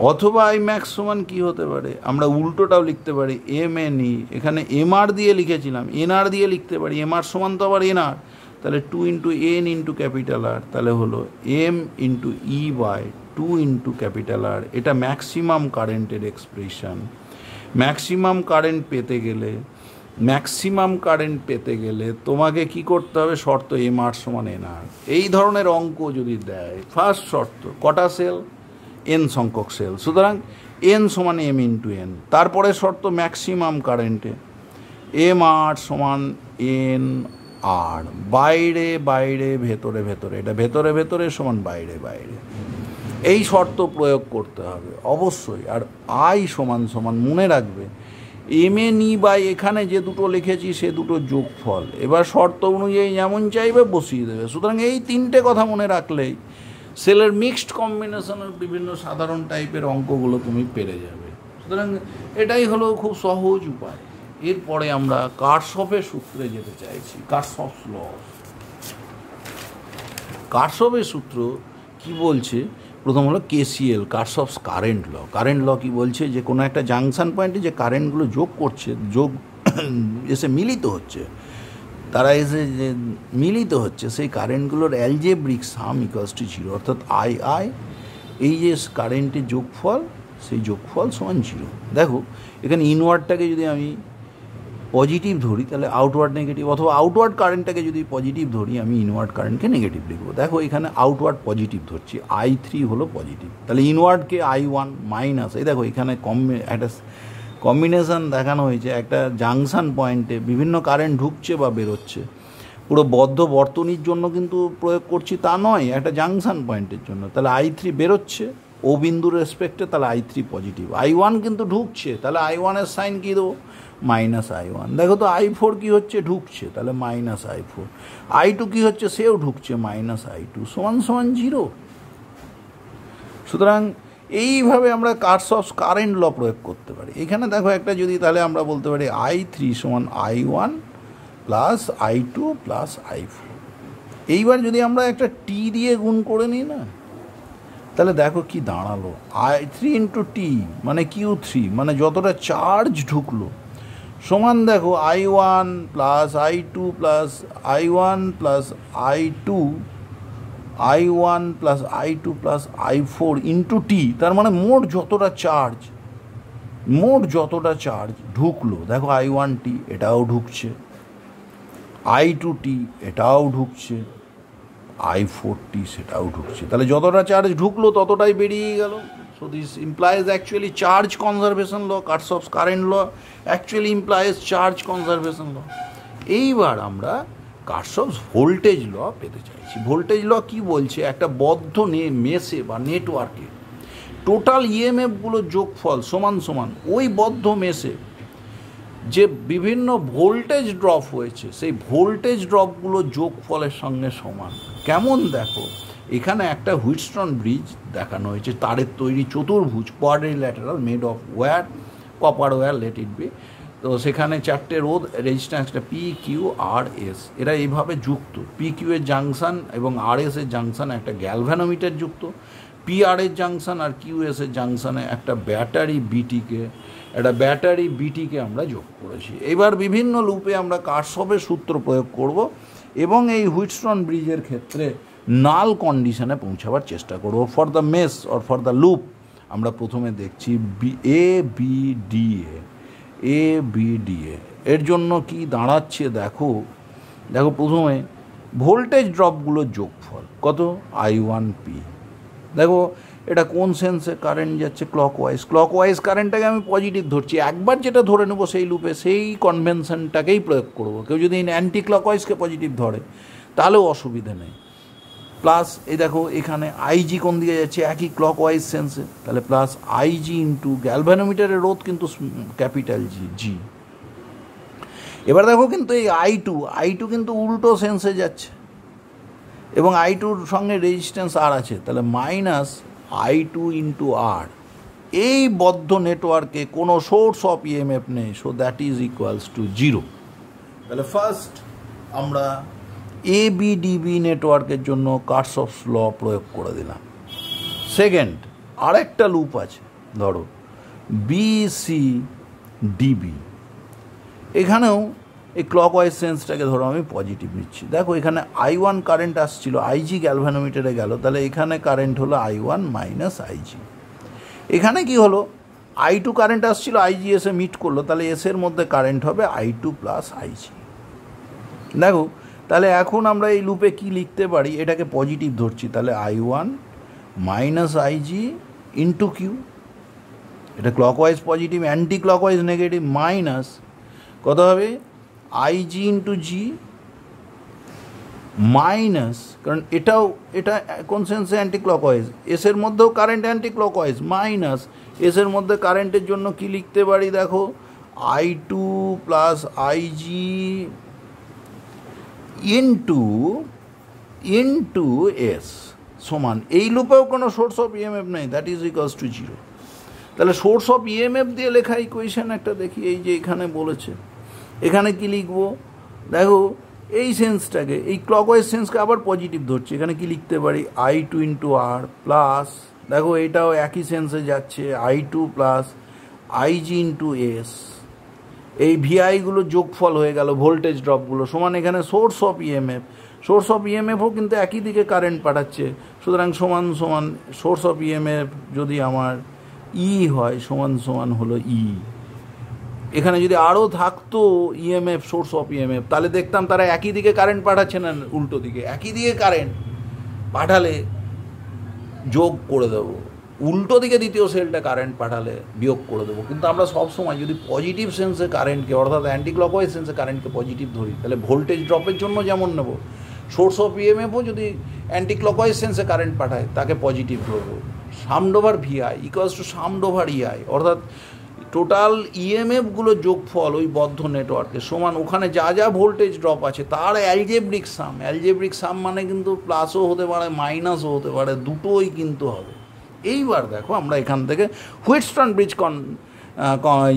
অথবা আই ম্যাক্স সমান কী হতে পারে, আমরা উল্টোটাও লিখতে পারি, এম এন ই, এখানে এম আর দিয়ে লিখেছিলাম এন আর দিয়ে লিখতে পারি, এম আর সমান তো আবার এন আর, তাহলে 2 into N into capital R, তাহলে হলো M into E by 2 into capital R. এটা ম্যাক্সিমাম কারেন্টের এক্সপ্রেশন। ম্যাক্সিমাম কারেন্ট পেতে গেলে তোমাকে কি করতে হবে, শর্ত এম আর সমান এন আর। এই ধরনের অঙ্ক যদি দেয়, ফার্স্ট শর্ত কটা সেল, এন সংখ্যক সেল, সুতরাং এন সমান এম ইন্টু এন। তারপরে শর্ত ম্যাক্সিমাম কারেন্টে এম আর সমান এন আর, বাইরে বাইরে ভেতরে ভেতরে, এটা ভেতরে ভেতরে সমান বাইরে বাইরে, এই শর্ত প্রয়োগ করতে হবে অবশ্যই। আর আই সমান সমান মনে রাখবে এম এন ই বাই এখানে যে দুটো লিখেছি সে দুটো যোগফল, এবার শর্ত অনুযায়ী যেমন চাইবে বসিয়ে দেবে। সুতরাং এই তিনটে কথা মনে রাখলেই সেলের মিক্সড কম্বিনেশনের বিভিন্ন সাধারণ টাইপের অঙ্কগুলো তুমি পেরে যাবে। সুতরাং এটাই হলো খুব সহজ উপায়। এরপরে আমরা কার্শফের সূত্রে যেতে চাইছি, কার্শফস ল। কার্শফের সূত্র কি বলছে, প্রথম হলো KCL, Kirchhoff's current law. Current law কি বলছে, যে কোনো একটা জাংশন পয়েন্টে যে কারেন্টগুলো যোগ এসে মিলিত হচ্ছে, তারা এসে যে মিলিত হচ্ছে, সেই কারেন্টগুলোর অ্যালজেব্রিক সাম ইকুয়ালস টু 0, অর্থাৎ আই এই যে কারেন্টের যোগফল, সেই যোগফল সমান 0। দেখো এখানে ইনওয়ার্ডটাকে যদি আমি পজিটিভ ধরি তাহলে আউটওয়ার্ড নেগেটিভ, অথবা আউটওয়ার্ড কারেন্টটাকে যদি পজিটিভ ধরি আমি ইনওয়ার্ড কারেন্টকে নেগেটিভ লিখবো। দেখো এখানে আউটওয়ার্ড পজিটিভ ধরছি, I3 হলো পজিটিভ, তাহলে ইনওয়ার্ডকে I1 মাইনাস, এই দেখো এখানে একটা কম্বিনেশান দেখানো হয়েছে, একটা জাংশন পয়েন্টে বিভিন্ন কারেন্ট ঢুকছে বা বেরোচ্ছে, পুরো বদ্ধ বর্তনীর জন্য কিন্তু প্রয়োগ করছি তা নয়, একটা জাংশন পয়েন্টের জন্য। তাহলে I3 বেরোচ্ছে ও বিন্দুর রেসপেক্টে, তাহলে I3 পজিটিভ, I1 কিন্তু ঢুকছে, তাহলে I1 এর সাইন কী দেবো, মাইনাস I1। দেখো তো I4 কী হচ্ছে, ঢুকছে, তাহলে মাইনাস I4। I2 কী হচ্ছে, সেও ঢুকছে, মাইনাস I2 সমান 0। সুতরাং এইভাবে আমরা কার্শফস কারেন্ট ল প্রয়োগ করতে পারি। এখানে দেখো একটা যদি, তাহলে আমরা বলতে পারি I3 সমান I1 plus I2 plus I4। এইবার যদি আমরা একটা টি দিয়ে গুণ করে নিই না, তাহলে দেখো কি দাঁড়ালো, I3 ইন্টু টি মানে Q3 মানে যতটা চার্জ ঢুকলো সমান দেখো I1 plus I2 plus I1 plus I2 I1 plus I2 plus I4 into T, তার মানে মোট যতটা চার্জ ঢুকলো দেখো I1T এটাও ঢুকছে, I2T এটাও ঢুকছে, I4T সেটাও ঢুকছে, তাহলে যতটা চার্জ ঢুকলো ততটাই বেরিয়ে গেল। So this implies actually charge conservation law, Kirchhoff's current law actually implies charge conservation law. এইবার আমরা কার্সফস ভোল্টেজ ল পেতে চাইছি। ভোল্টেজ ল কি বলছে, একটা বদ্ধ মেসে বা নেটওয়ার্কে টোটাল ইএমএফগুলোর যোগফল সমান সমান ওই বদ্ধ মেসে যে বিভিন্ন ভোল্টেজ ড্রপ হয়েছে সেই ভোল্টেজ ড্রপগুলো যোগফলের সঙ্গে সমান। কেমন দেখো, এখানে একটা হুইটস্টোন ব্রিজ দেখানো হয়েছে, তারের তৈরি চতুর্ভুজ quadrilateral made of wire, copper wire let it be. তো সেখানে চারটে রোধ রেজিস্ট্যান্সটা পি কিউ আর এস, এরা এইভাবে যুক্ত। পি কিউ এর জাংশন এবং আর এস এর জাংশন একটা গ্যালভ্যানোমিটার যুক্ত, পি আর এর জাংশন আর কিউ এস এর জাংশনে একটা ব্যাটারি বিটিকে আমরা যোগ করেছি। এবার বিভিন্ন লুপে আমরা কার্সফের সূত্র প্রয়োগ করব এবং এই হুইটস্টোন ব্রিজের ক্ষেত্রে নাল কন্ডিশনে পৌঁছাবার চেষ্টা করব। For the mesh or for the loop আমরা প্রথমে দেখছি এ বি ডি এ এর জন্য কি দাঁড়াচ্ছে দেখো প্রথমে ভোল্টেজ ড্রপগুলোর যোগফল কত, I1P। দেখো এটা কোন সেন্সে কারেন্ট যাচ্ছে, ক্লকওয়াইজ কারেন্টটাকে আমি পজিটিভ ধরছি। একবার যেটা ধরে নেবো সেই লুপে সেই কনভেনশনটাকেই প্রয়োগ করব। কেউ যদি অ্যান্টি ক্লকওয়াইজকে পজিটিভ ধরে তাহলেও অসুবিধে নেই। প্লাস এই দেখো এখানে আইজি কোন দিকে যাচ্ছে, একই ক্লকওয়াইজ সেন্সে, তাহলে প্লাস আইজি ইন্টু গ্যালভ্যানোমিটারের রোধ কিন্তু ক্যাপিটাল জি। এবার দেখো কিন্তু এই I2 কিন্তু উল্টো সেন্সে যাচ্ছে এবং I2-র সঙ্গে রেজিস্ট্যান্স আর আছে, তাহলে মাইনাস I2 ইন্টু আর। এই বদ্ধ নেটওয়ার্কে কোনো সোর্স অফ ইএমএফ নেই, so that is equals to 0। তাহলে ফার্স্ট আমরা ABDB নেটওয়ার্কের জন্য কার্সফস ল প্রয়োগ করে দিলাম। সেকেন্ড আরেকটা লুপ আছে, ধরো BCDB, এখানেও এই ক্লকওয়াইজ সেন্সটাকে ধরো আমি পজিটিভ নিচ্ছি। দেখো এখানে I1 কারেন্ট আসছিল, আইজি গ্যালভ্যানোমিটারে গেল, তাহলে এখানে কারেন্ট হলো I1 মাইনাস আইজি। এখানে কি হলো, I2 কারেন্ট আসছিল, আইজি এসে মিট করলো, তাহলে এসের মধ্যে কারেন্ট হবে I2 প্লাস আইজি। দেখো তাহলে এখন আমরা এই লুপে কি লিখতে পারি, এটাকে পজিটিভ ধরছি, তাহলে I1 minus IG into Q, এটা clockwise positive, anti clockwise negative, minus কত হবে আইজি ইন্টু জি, মাইনাস কারণ এটা কোন সেন্সে অ্যান্টি ক্লকওয়াইজ, এসের মধ্যেও কারেন্ট অ্যান্টি ক্লকওয়াইজ, মাইনাস এসের মধ্যে কারেন্টের জন্য কি লিখতে পারি দেখো I2 plus IG into S সমান, এই লুপেও কোনো সোর্স অফ ইএমএফ নেই, দ্যাট ইজ ইকুয়ালস টু 0। তাহলে সোর্স অফ ইএমএফ দিয়ে লেখা ইকুয়েশন একটা দেখি, এই যে এখানে বলেছে, এখানে কি লিখবো দেখো এই সেন্সটাকে, এই ক্লকওয়াইজ সেন্সকে আবার পজিটিভ ধরছি, এখানে কি লিখতে পারি I2 ইন্টু আর প্লাস, দেখো এটাও একই সেন্সে যাচ্ছে, I2 plus IG into S, এই ভিআইগুলো যোগফল হয়ে গেল ভোল্টেজ ড্রপগুলো সমান এখানে সোর্স অফ ইএমএফও কিন্তু একই দিকে কারেন্ট পাঠাচ্ছে, সুতরাং সমান সোর্স অফ ইএমএফ যদি আমার হয় সমান হলো এখানে যদি আরও থাকতো ইএমএফ সোর্স অফ ইএমএফ তাহলে দেখতাম তারা একই দিকে কারেন্ট পাঠাচ্ছে না উল্টো দিকে, একই দিকে কারেন্ট পাঠালে যোগ করে দেবো, উল্টো দিকে দ্বিতীয় সেলটা কারেন্ট পাঠালে বিয়োগ করে দেবো। কিন্তু আমরা সবসময় যদি পজিটিভ সেন্সে কারেন্টকে অর্থাৎ অ্যান্টি ক্লকওয়াইজ সেন্সে কারেন্টকে পজিটিভ ধরি, তাহলে ভোল্টেজ ড্রপের জন্য যেমন নেব, সোর্স অফ ইএমএফও যদি অ্যান্টি ক্লকওয়াইজ সেন্সে কারেন্ট পাঠায় তাকে পজিটিভ ধরবো। Summed over VI equals to summed over EI, অর্থাৎ টোটাল ইএমএফগুলো যোগফল ওই বদ্ধ নেটওয়ার্কে সমান ওখানে যা ভোল্টেজ ড্রপ আছে তার অ্যালজেব্রিক সাম মানে কিন্তু প্লাসও হতে পারে মাইনাসও হতে পারে, দুটোই কিন্তু হবে। এইবার দেখো আমরা এখান থেকে হুইটস্টোন ব্রিজ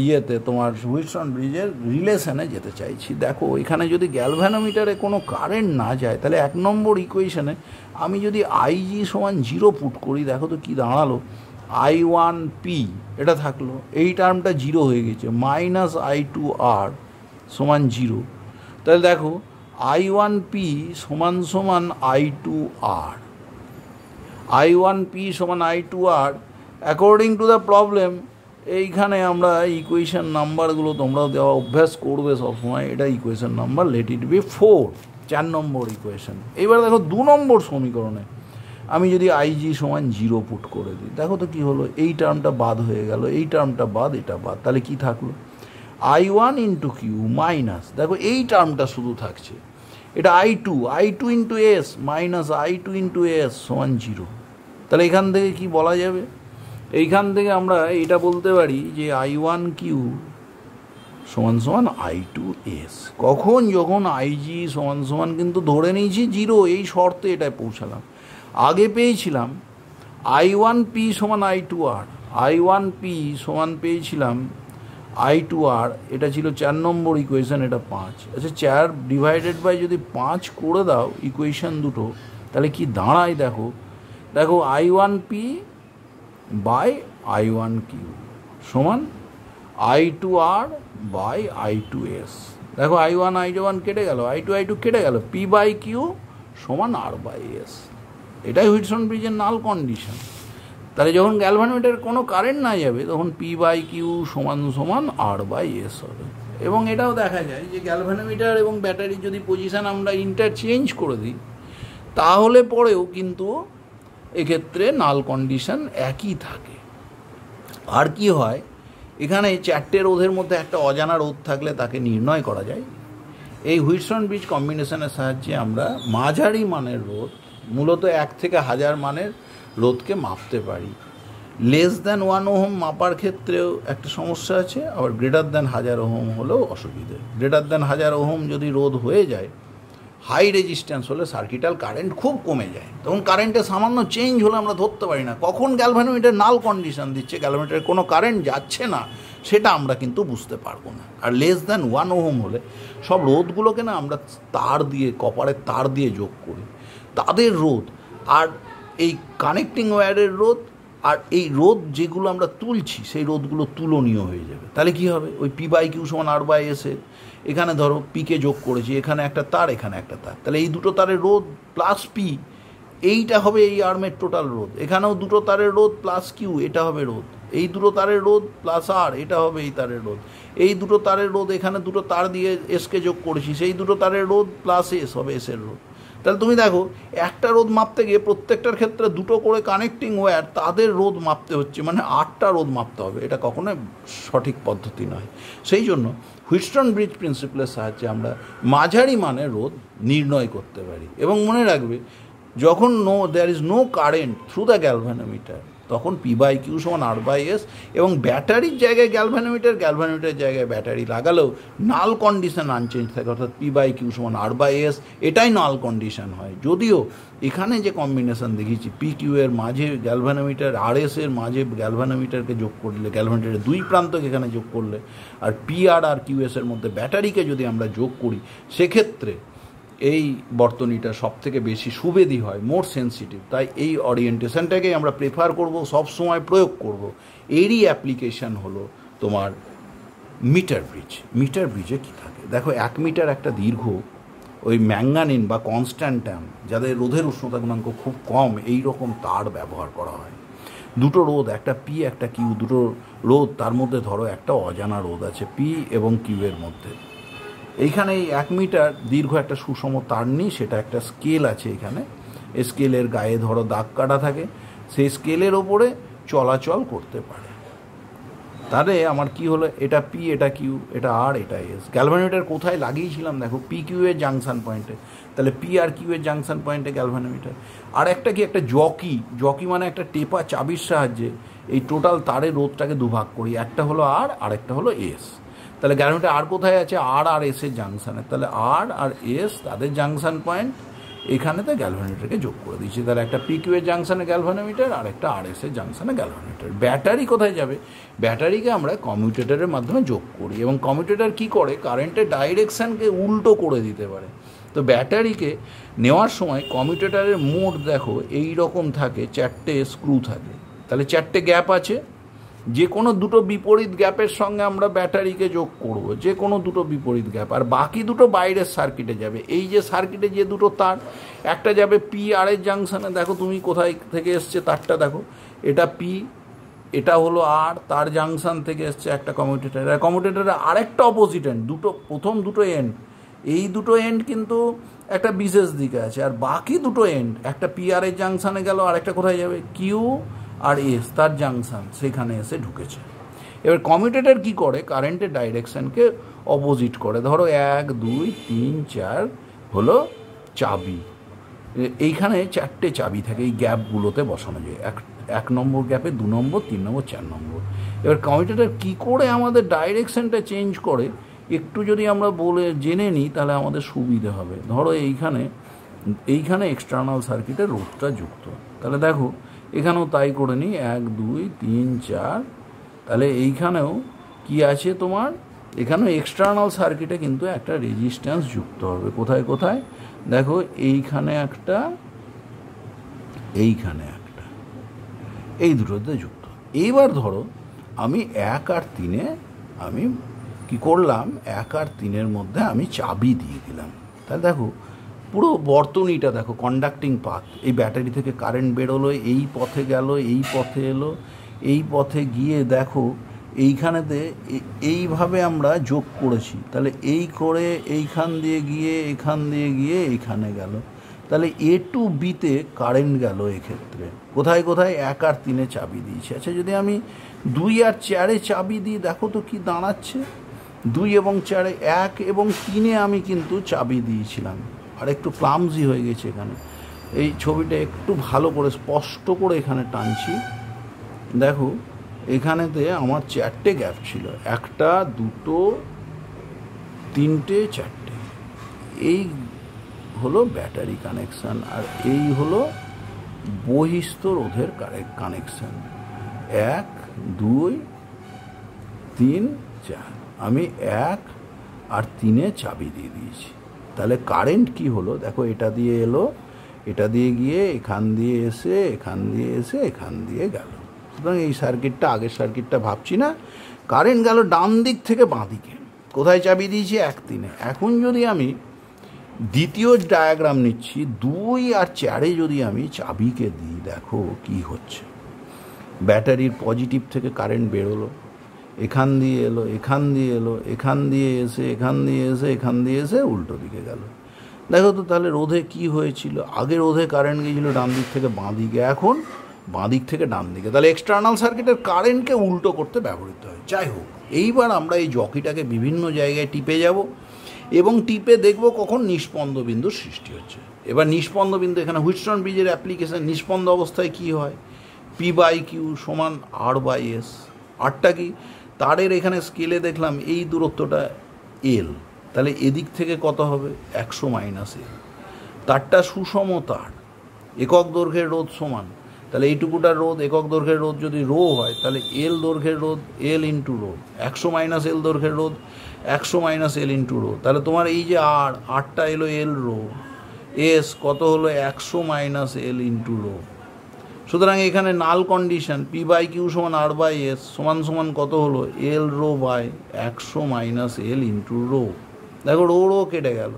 ইয়েতে তোমার হুইটসন ব্রিজের রিলেশনে যেতে চাইছি। দেখো এখানে যদি গ্যালভ্যানোমিটারে কোনো কারেন্ট না যায় তাহলে 1 নম্বর ইকুয়েশনে আমি যদি আইজি সমান 0 পুট করি, দেখো তো কী দাঁড়ালো, I1P এটা থাকলো, এই টার্মটা 0 হয়ে গেছে, মাইনাস I2R সমান 0। তাহলে দেখো I1P সমান সমান I2R, I1P সমান I2R according to the problem. এইখানে আমরা ইকুয়েশন নাম্বারগুলো তোমরাও দেওয়া অভ্যাস করবে সবসময়, এটা equation number late it B 4, 4 number equation. এবার দেখো 2 নম্বর সমীকরণে আমি যদি আইজি সমান 0 পুট করে দিই, দেখো তো কী হলো, এই টার্মটা বাদ হয়ে গেল, এই টার্মটা বাদ, এটা বাদ, তাহলে কি থাকলো I1 ইন্টু কিউ মাইনাস, দেখো এই টার্মটা শুধু থাকছে, এটা I2 into S minus I2 into S সমান 0। তাহলে এখান থেকে কি বলা যাবে, এইখান থেকে আমরা এটা বলতে পারি যে I1Q সমান সমান I2S। কখন, যখন আইজি সমান সমান কিন্তু ধরে নিয়েছি 0, এই শর্তে এটায় পৌঁছালাম। আগে পেয়েছিলাম I1P সমান I2R, I1P সমান পেয়েছিলাম I2R, এটা ছিল 4 নম্বর ইকুয়েশন, এটা 5। আচ্ছা 4 ডিভাইডেড বাই যদি 5 করে দাও ইকুয়েশন দুটো, তাহলে কি দাঁড়ায়, দেখো দেখো I1P বাই I1Q সমান I2R বাই I2S। দেখো I1 কেটে গেল, I2 কেটে গেল, P বাই কিউ সমান R বাই এস। এটাই হুইটসন ব্রিজের নাল কন্ডিশন। তাহলে যখন গ্যালভানোমিটারে কোনো কারেন্ট না যাবে তখন P বাই কিউ সমান সমান R বাই এস হবে। এবং এটাও দেখা যায় যে গ্যালভানোমিটার এবং ব্যাটারির যদি পজিশান আমরা ইন্টারচেঞ্জ করে দিই তাহলে পরেও কিন্তু এক্ষেত্রে নাল কন্ডিশন একই থাকে। আর কি হয়, এখানে 4টে রোধের মধ্যে একটা অজানা রোধ থাকলে তাকে নির্ণয় করা যায়। এই হুইটসন ব্রিজ কম্বিনেশনের সাহায্যে আমরা মাঝারি মানের রোধ, মূলত 1 থেকে 1000 মানের রোধকে মাপতে পারি। লেস দ্যান 1 ওহম মাপার ক্ষেত্রেও একটা সমস্যা আছে, আবার গ্রেটার দ্যান 1000 ওহম হলেও অসুবিধে। গ্রেটার দ্যান 1000 ওহম যদি রোধ হয়ে যায়, হাই রেজিস্ট্যান্স হলে সার্কিটাল কারেন্ট খুব কমে যায়, তখন কারেন্টে সামান্য চেঞ্জ হলে আমরা ধরতে পারি না কখন গ্যালভানোমিটার নাল কন্ডিশন দিচ্ছে, গ্যালভানোমিটারে কোনো কারেন্ট যাচ্ছে না, সেটা আমরা কিন্তু বুঝতে পারবো না। আর লেস দ্যান 1 ওহম হলে সব রোধগুলোকে না আমরা তার দিয়ে, কপারের তার দিয়ে যোগ করি, তাদের রোধ আর এই কানেক্টিং ওয়্যারের রোধ আর এই রোধ যেগুলো আমরা তুলছি সেই রোধগুলো তুলনীয় হয়ে যাবে। তাহলে কি হবে, ওই P বাই কিউ সমান R বাই এসে, এখানে ধরো পিকে যোগ করেছি, এখানে একটা তার, এখানে একটা তার, তাহলে এই দুটো তারের রোধ প্লাস পি, এইটা হবে এই আর্মের টোটাল রোধ। এখানেও দুটো তারের রোধ প্লাস কিউ, এটা হবে রোধ। এই দুটো তারের রোধ প্লাস আর, এটা হবে এই তারের রোধ। এই দুটো তারের রোধ, এখানে দুটো তার দিয়ে এসকে যোগ করেছি, সেই দুটো তারের রোধ প্লাস এস হবে এসের রোধ। তাহলে তুমি দেখো একটা রোধ মাপতে গিয়ে প্রত্যেকটার ক্ষেত্রে দুটো করে কানেক্টিং ওয়্যার, তাদের রোধ মাপতে হচ্ছে, মানে 8টা রোধ মাপতে হবে। এটা কখনোই সঠিক পদ্ধতি নয়। সেই জন্য হুইটসন ব্রিজ প্রিন্সিপালের সাহায্যে আমরা মাঝারি মানের রোধ নির্ণয় করতে পারি। এবং মনে রাখবে, যখন there is no current through the galvanometer তখন P বাই কিউ সমান R বাই এস, এবং ব্যাটারির জায়গায় গ্যালভানোমিটারের জায়গায় ব্যাটারি লাগালেও নাল কন্ডিশন আনচেঞ্জ থাকে, অর্থাৎ P বাই কিউ সমান R বাই এস, এটাই নাল কন্ডিশন হয়। যদিও এখানে যে কম্বিনেশন দেখিয়েছি, পি কিউ এর মাঝে গ্যালভানোমিটার, আর এস এর মাঝে গ্যালভানোমিটারকে যোগ করলে, গ্যালভানোমিটারের দুই প্রান্তকে এখানে যোগ করলে, আর পি আর কিউ এস এর মধ্যে ব্যাটারিকে যদি আমরা যোগ করি, সেক্ষেত্রে এই বর্তনীটা সব থেকে বেশি সুবেদী হয়, মোর সেন্সিটিভ। তাই এই ওরিয়েন্টেশনটাকেই আমরা প্রেফার করব, সব সময় প্রয়োগ করব। এরই অ্যাপ্লিকেশান হলো তোমার মিটার ব্রিজ। মিটার ব্রিজে কী থাকে, দেখো 1 মিটার একটা দীর্ঘ ওই ম্যাঙ্গানিন বা কনস্ট্যান্টাম, যাদের রোধের উষ্ণতা গুণাঙ্ক খুব কম, এই রকম তার ব্যবহার করা হয়। দুটো রোধ, একটা পি একটা কিউ, দুটো রোধ, তার মধ্যে ধরো একটা অজানা রোধ আছে পি এবং কিউ এর মধ্যে। এইখানে এই 1 মিটার দীর্ঘ একটা সুষম তার নিই, সেটা একটা স্কেল আছে এখানে, স্কেলের গায়ে ধরো দাগ কাটা থাকে, সেই স্কেলের ওপরে চলাচল করতে পারে। তাহলে আমার কি হলো, এটা পি, এটা কিউ, এটা আর, এটা এস। গ্যালভানোমিটার কোথায় লাগিয়েছিলাম, দেখো পি কিউ এর জাংশন পয়েন্টে, তাহলে পি আর কিউ এর জাংশন পয়েন্টে গ্যালভানোমিটার। আর একটা কি, একটা জকি মানে একটা টেপা চাবির সাহায্যে এই টোটাল তারের রোধটাকে দুভাগ করি, একটা হলো আর, আরেকটা হলো এস। তাহলে গ্যালভানোমিটার আর কোথায় আছে, আর এস এর জাংশনে, তাহলে আর এস তাদের জাংশন পয়েন্ট, এখানেতে গ্যালভানোমিটারকে যোগ করে দিচ্ছি। তাহলে একটা পিকিউ এর জাংশনে গ্যালভানোমিটার আর একটা আরএস এর জাংশনে গ্যালভানোমিটার। ব্যাটারি কোথায় যাবে? ব্যাটারিকে আমরা কমিউটেটরের মাধ্যমে যোগ করি, এবং কমিউটেটর কি করে, কারেন্টের ডাইরেকশানকে উল্টো করে দিতে পারে। তো ব্যাটারিকে নেওয়ার সময় কমিউটেটরের মোড দেখো এই রকম থাকে, 4টে স্ক্রু থাকে, তাহলে 4টে গ্যাপ আছে। যে কোনো দুটো বিপরীত গ্যাপের সঙ্গে আমরা ব্যাটারিকে যোগ করব, যে কোনো দুটো বিপরীত গ্যাপ, আর বাকি দুটো বাইরের সার্কিটে যাবে। এই যে সার্কিটে যে দুটো তার, একটা যাবে পি আর এর জাংশনে, দেখো তুমি কোথায় থেকে এসছে তারটা দেখো, এটা পি, এটা হলো আর, তার জাংশন থেকে এসছে একটা কমিউটেটর। আর কমিউটেটরের আরেকটা অপোজিট এন্ড, দুটো প্রথম দুটো এন্ড, এই দুটো এন্ড কিন্তু একটা বিশেষ দিকে আছে, আর বাকি দুটো এন্ড, একটা পি আর এর জাংশনে গেল, আর একটা কোথায় যাবে, কিউ আর এস, তার জাংশন সেখানে এসে ঢুকেছে। এবার কমিউটেটর কি করে, কারেন্টের ডাইরেকশনকে অপোজিট করে। ধরো 1 2 3 4 হলো চাবি, এইখানে 4টে চাবি থাকে, এই গ্যাপগুলোতে বসানো যায়, 1 নম্বর গ্যাপে 2 নম্বর 3 নম্বর 4 নম্বর। এবার কমিউটেটর কী করে আমাদের ডাইরেকশনটা চেঞ্জ করে একটু যদি আমরা জেনে নিই তাহলে আমাদের সুবিধে হবে। ধরো এইখানে এক্সটার্নাল সার্কিটের রোধটা যুক্ত, তাহলে দেখো এখানেও তাই করে নিই, 1 2 3 4, তাহলে এইখানেও কি আছে তোমার, এখানেও এক্সটার্নাল সার্কিটে কিন্তু একটা রেজিস্ট্যান্স যুক্ত হবে। কোথায় কোথায় দেখো, এইখানে একটা, এইখানে একটা, এই দুটোতে যুক্ত। এইবার ধরো আমি 1 আর 3-এ আমি কি করলাম, 1 আর 3-এর মধ্যে আমি চাবি দিয়ে দিলাম। তাহলে দেখো পুরো বর্তনীটা দেখো, কন্ডাক্টিং পাথ, এই ব্যাটারি থেকে কারেন্ট বেরোলো, এই পথে গেল, এই পথে এলো, এই পথে গিয়ে দেখো এইখানেতে এইভাবে আমরা যোগ করেছি। তাহলে এই করে এইখান দিয়ে গিয়ে, এখান দিয়ে গিয়ে এইখানে গেল, তাহলে এ টু বিতে কারেন্ট গেল। এক্ষেত্রে কোথায় কোথায় 1 আর 3-এ চাবি দিয়েছি। আচ্ছা যদি আমি 2 আর 4-এ চাবি দিই, দেখো তো কি দাঁড়াচ্ছে, 2 এবং 4-এ, 1 এবং 3-এ আমি কিন্তু চাবি দিয়েছিলাম। আর একটু ক্লামজি হয়ে গেছে এখানে, এই ছবিটা একটু ভালো করে স্পষ্ট করে এখানে টানছি। দেখো এখানেতে আমার 4টে গ্যাপ ছিল, 1 2 3 4টে, এই হলো ব্যাটারি কানেকশান, আর এই হলো বহিস্থ রোধের কানেকশান। 1 2 3 4, আমি 1 আর 3-এ চাবি দিয়ে দিয়েছি। তাহলে কারেন্ট কি হলো দেখো, এটা দিয়ে এলো, এটা দিয়ে গিয়ে এখান দিয়ে এসে, এখান দিয়ে এসে, এখান দিয়ে গেল। সুতরাং এই সার্কিটটা, আগের সার্কিটটা ভাবছি না, কারেন্ট গেল ডান দিক থেকে বাঁ দিকে। কোথায় চাবি দিয়েছি, 1 3-এ। এখন যদি আমি দ্বিতীয় ডায়াগ্রাম নিচ্ছি, 2 আর 4-এ যদি আমি চাবিকে দিই, দেখো কি হচ্ছে, ব্যাটারির পজিটিভ থেকে কারেন্ট বেরোলো, এখান দিয়ে এলো, এখান দিয়ে এলো, এখান দিয়ে এসে, এখান দিয়ে এসে, এখান দিয়ে এসে উল্টো দিকে গেল। দেখো তো তাহলে রোধে কি হয়েছিল, আগে রোধে কারেন্ট গিয়েছিল ডান দিক থেকে বাঁ দিকে, এখন বাঁ দিক থেকে ডান দিকে। তাহলে এক্সটার্নাল সার্কিটের কারেন্টকে উল্টো করতে ব্যবহৃত হয়। যাই হোক, এইবার আমরা এই জকিটাকে বিভিন্ন জায়গায় টিপে যাব এবং টিপে দেখব কখন নিষ্পন্দ বিন্দুর সৃষ্টি হচ্ছে। এবার নিষ্পন্দ বিন্দু, এখানে হুইটস্টোন ব্রিজের অ্যাপ্লিকেশন, নিষ্পন্দ অবস্থায় কি হয়, P/Q সমান R/S। আরটা কি, তারের এখানে স্কেলে দেখলাম এই দূরত্বটা L, তাহলে এদিক থেকে কত হবে, 100 - L। তারটা সুষম তার, একক দৈর্ঘ্যের রোধ সমান, তাহলে এইটুকুটার রোধ, একক দৈর্ঘ্যের রোধ যদি রো হয়, তাহলে L দৈর্ঘ্যের রোধ, L ইন্টু রো, 100 - L দৈর্ঘ্যের রোধ, 100 - L ইন্টু রো। তাহলে তোমার এই যে আরটা এলো L রো, এস কত হলো, 100 - L ইন্টু রো। সুতরাং এখানে নাল কন্ডিশন, P/Q সমান R/S সমান সমান কত হলো, L rho by 100 - L into rho. দেখো রো কেটে গেল।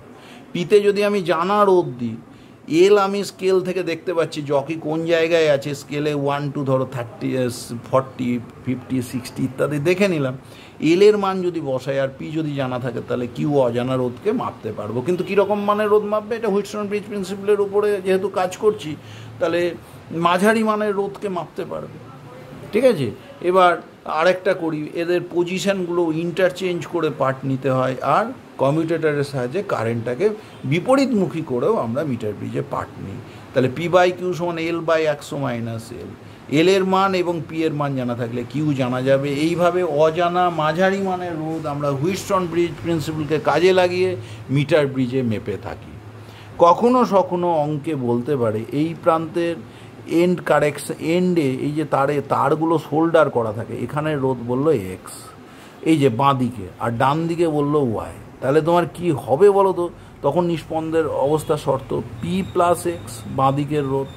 পিতে যদি আমি জানা রোধ দিই, এল আমি স্কেল থেকে দেখতে পাচ্ছি জকি কোন জায়গায় আছে, স্কেলে 1 2 ধরো 30 40 50 60 ইত্যাদি দেখে নিলাম। এলের মান যদি বসাই আর পি যদি জানা থাকে, তাহলে কিউ অজানা রোধকে মাপতে পারবো। কিন্তু কীরকম মানের রোধ মাপবে, এটা হুইটস্টোন ব্রিজ প্রিন্সিপালের উপরে যেহেতু কাজ করছি, তাহলে মাঝারি মানের রোধকে মাপতে পারবে। ঠিক আছে, এবার আরেকটা করি, এদের পজিশানগুলো ইন্টারচেঞ্জ করে পার্ট নিতে হয়, আর কমিউটেটরের সাহায্যে কারেন্টটাকে বিপরীতমুখী করেও আমরা মিটার ব্রিজে পার্ট নিই। তাহলে P/Q সমান L/100 - L। এলের মান এবং পি এর মান জানা থাকলে কিউ জানা যাবে। এইভাবে অজানা মাঝারি মানের রোধ আমরা হুইটস্টোন ব্রিজ প্রিন্সিপালকে কাজে লাগিয়ে মিটার ব্রিজে মেপে থাকি। কখনো সখনো অঙ্কে বলতে পারে এই প্রান্তের এন্ড কারেকশন এন্ডে এই যে তারগুলো শোল্ডার করা থাকে, এখানে রোধ বললো এক্স, এই যে বাঁ দিকে, আর ডান দিকে বললো ওয়াই, তাহলে তোমার কি হবে বলো তো? তখন নিষ্পন্দের অবস্থা শর্ত পি প্লাস এক্স বাঁ দিকের রোধ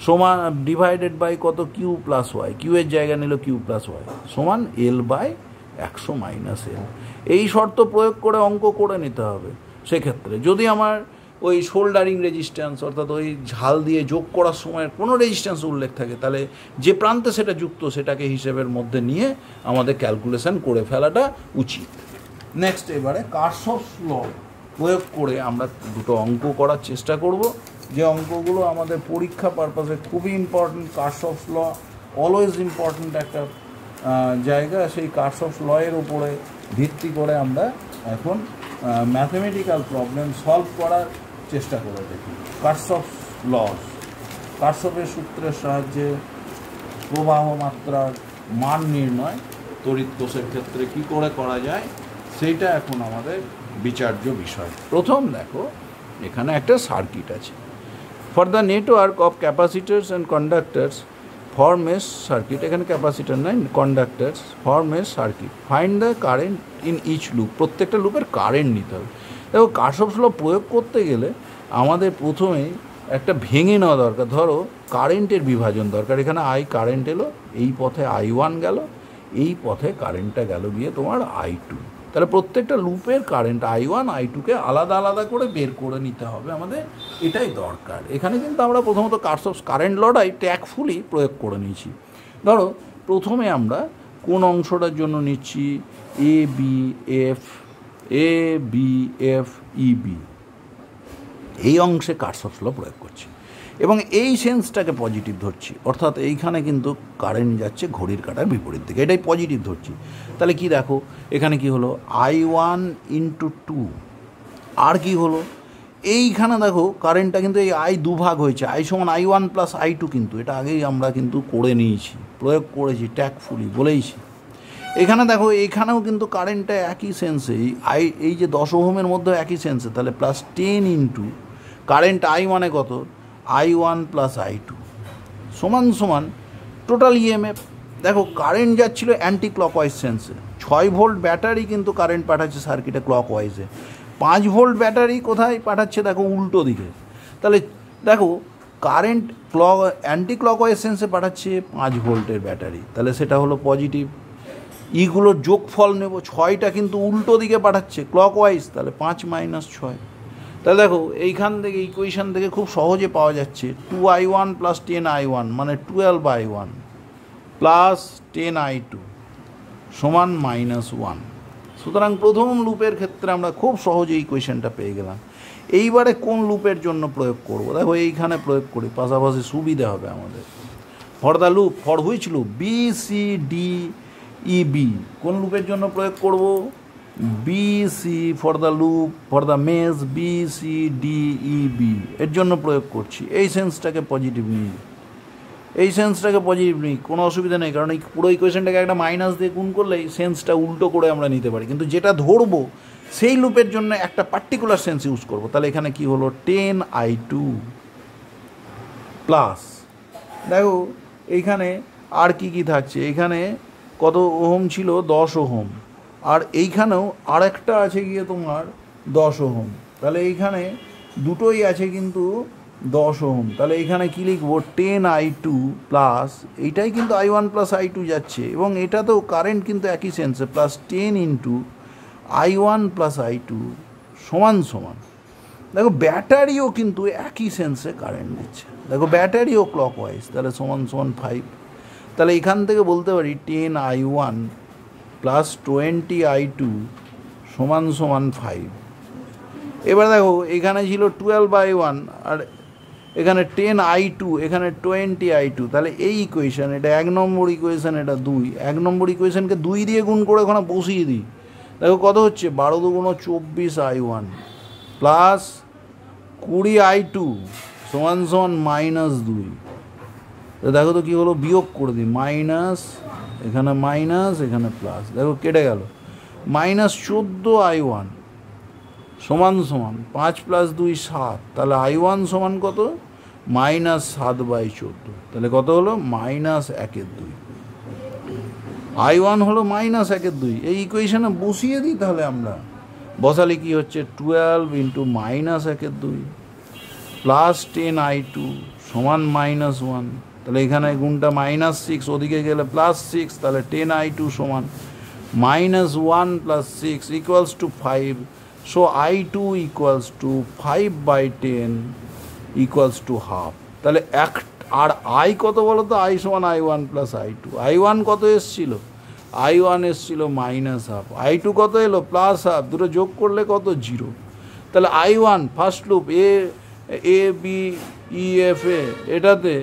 সমান ডিভাইডেড বাই কত কিউ প্লাস ওয়াই, কিউ এর জায়গা নিল কিউ প্লাস ওয়াই সমান এল বাই 100 মাইনাস এল। এই শর্ত প্রয়োগ করে অঙ্ক করে নিতে হবে। সেক্ষেত্রে যদি আমার ওই শোল্ডারিং রেজিস্ট্যান্স অর্থাৎ ওই ঝাল দিয়ে যোগ করার সময় কোনো রেজিস্ট্যান্স উল্লেখ থাকে, তাহলে যে প্রান্তে সেটা যুক্ত সেটাকে হিসেবের মধ্যে নিয়ে আমাদের ক্যালকুলেশন করে ফেলাটা উচিত। নেক্সট এবারে কার্শফস ল প্রয়োগ করে আমরা দুটো অঙ্ক করার চেষ্টা করব, যে অঙ্কগুলো আমাদের পরীক্ষা পারপাসে খুবই ইম্পর্ট্যান্ট। কার্শফস ল অলওয়েজ ইম্পর্ট্যান্ট একটা জায়গা। সেই কার্শফস ল এর উপরে ভিত্তি করে আমরা এখন ম্যাথমেটিক্যাল প্রবলেম সলভ করার চেষ্টা করে দেখি। কার্শফস লস, কার্শফের সূত্রের সাহায্যে প্রবাহ মাত্রার মান নির্ণয় তড়িৎ কোষের ক্ষেত্রে কি করে করা যায় সেইটা এখন আমাদের বিচার্য বিষয়। প্রথম দেখো এখানে একটা সার্কিট আছে। For the network of capacitors and conductors form a circuit, এখানে ক্যাপাসিটার নাই, conductors form a circuit, find the current in each loop, প্রত্যেকটা লুপের কারেন্ট নিতে হবে। দেখো কার্শফস ল প্রয়োগ করতে গেলে আমাদের প্রথমেই একটা ভেঙে নেওয়া দরকার। ধরো কারেন্টের বিভাজন দরকার, এখানে আই কারেন্ট এলো, এই পথে I1 গেল, এই পথে কারেন্টটা গেল গিয়ে তোমার I2, তাহলে প্রত্যেকটা লুপের কারেন্ট I1 I2কে আলাদা আলাদা করে বের করে নিতে হবে আমাদের, এটাই দরকার। এখানে কিন্তু আমরা প্রথমত কার্শফস কারেন্ট লটাই ট্যাকফুলি প্রয়োগ করে নিয়েছি। ধরো প্রথমে আমরা কোন অংশটার জন্য নিচ্ছি A B F E B, এই অংশে কার্শফস ল প্রয়োগ করছি এবং এই সেন্সটাকে পজিটিভ ধরছি, অর্থাৎ এইখানে কিন্তু কারেন্ট যাচ্ছে ঘড়ির কাঁটার বিপরীত দিকে, এটাই পজিটিভ ধরছি। তাহলে কি দেখো এখানে কি হলো I1 × 2, আর কি হলো এইখানে দেখো কারেন্টটা কিন্তু এই I দুভাগ হয়েছে, I সমান I1 প্লাস I2, কিন্তু এটা আগেই আমরা কিন্তু করে নিয়েছি, প্রয়োগ করেছি ট্যাকফুলি বলেইছি। এখানে দেখো এখানেও কিন্তু কারেন্টটা একই সেন্সে, এই যে 10 ওহমের মধ্যে একই সেন্সে, তাহলে প্লাস 10 × কারেন্ট I মানে কত I1 প্লাস I2 সমান সমান টোটাল ইএমএফ। দেখো কারেন্ট যাচ্ছিল অ্যান্টি ক্লকওয়াইজ সেন্সে, 6 ভোল্ট ব্যাটারি কিন্তু কারেন্ট পাঠাচ্ছে সার্কিটে ক্লকওয়াইজে, 5 ভোল্ট ব্যাটারি কোথায় পাঠাচ্ছে দেখো উল্টো দিকে। তাহলে দেখো কারেন্ট অ্যান্টি ক্লকওয়াইজ সেন্সে পাঠাচ্ছে 5 ভোল্টের ব্যাটারি, তাহলে সেটা হলো পজিটিভ। ইগুলোর যোগফল নেব, 6টা কিন্তু উল্টো দিকে পাঠাচ্ছে ক্লকওয়াইজ, তাহলে 5 - 6। তাহলে দেখো এইখান থেকে ইকুয়েশান থেকে খুব সহজে পাওয়া যাচ্ছে 2I1 প্লাস 10I1 মানে 12I1 প্লাস 10I2 সমান -1। সুতরাং প্রথম লুপের ক্ষেত্রে আমরা খুব সহজে ইকুয়েশানটা পেয়ে গেলাম। এইবারে কোন লুপের জন্য প্রয়োগ করব, দেখো এইখানে প্রয়োগ করি, পাশাপাশি সুবিধা হবে আমাদের। For the loop, for which loop BCDEB, কোন লুপের জন্য প্রয়োগ করব BC, for the loop for the mesh BCDEB এর জন্য প্রয়োগ করছি। এই সেন্সটাকে পজিটিভ নিই, কোনো অসুবিধা নেই, কারণ এই পুরো ইকুয়েশনটাকে একটা মাইনাস দিয়ে গুণ করলে এই সেন্সটা উল্টো করে আমরা নিতে পারি, কিন্তু যেটা ধরবো সেই লুপের জন্য একটা পার্টিকুলার সেন্স ইউজ করবো। তাহলে এখানে কি হলো 10I2 প্লাস, দেখো এইখানে আর কি থাকছে, এইখানে কত ওহম ছিল 10 ওহম, আর এইখানেও আরেকটা আছে গিয়ে তোমার 10 ওহম, তাহলে এইখানে দুটোই আছে কিন্তু 10 ওহম। তাহলে এইখানে কী লিখবো 10I2 প্লাস, এইটাই কিন্তু I1 প্লাস I2 যাচ্ছে এবং এটা তো কারেন্ট কিন্তু একই সেন্সে, প্লাস 10 × I1 প্লাস I2 সমান সমান, দেখো ব্যাটারিও কিন্তু একই সেন্সে কারেন্ট দিচ্ছে, দেখো ব্যাটারিও ক্লকওয়াইজ, তাহলে সমান সমান 5। তাহলে এখান থেকে বলতে পারি 10I1 প্লাস 20I2 সমান সমান 5। এবার দেখো এখানে ছিল 12I1 আর এখানে 10I2, এখানে 20I2, তাহলে এই ইকুয়েশান, এটা 1 নম্বর ইকুয়েশান, এটা 2, 1 নম্বর ইকুয়েশানকে 2 দিয়ে গুণ করে ওখানে বসিয়ে দিই, দেখো কত হচ্ছে 12 × 2 = 24I1 প্লাস 20I2 সমান সমান -2। তো দেখো তো কী হলো, বিয়োগ করে দিই, মাইনাস, এখানে মাইনাস, এখানে প্লাস, দেখো কেটে গেল, -14I1 সমান সমান 5 + 2 7, তাহলে I1 সমান কত? -7/14, তাহলে কত হলো? -1/2। I1 হলো -1/2। এই ইকুয়েশনে বসিয়ে দিই, তাহলে আমরা বসালে কি হচ্ছে? 12 × -1/2 প্লাস 10I2 সমান -1। তাহলে এখানে গুণটা -6, ওদিকে গেলে +6, তাহলে 10I2 সমান -1 + 6 = 5। সো I2 = 5/10 = ½ তাহলে আর I কত বলো তো? I সমান I1 + I2। I1 কত এসছিল? I1 এসছিল -½ I2 কত এলো? +½ দুটো যোগ করলে কত? 0। তাহলে I1 first loop A B E F A, এটাতে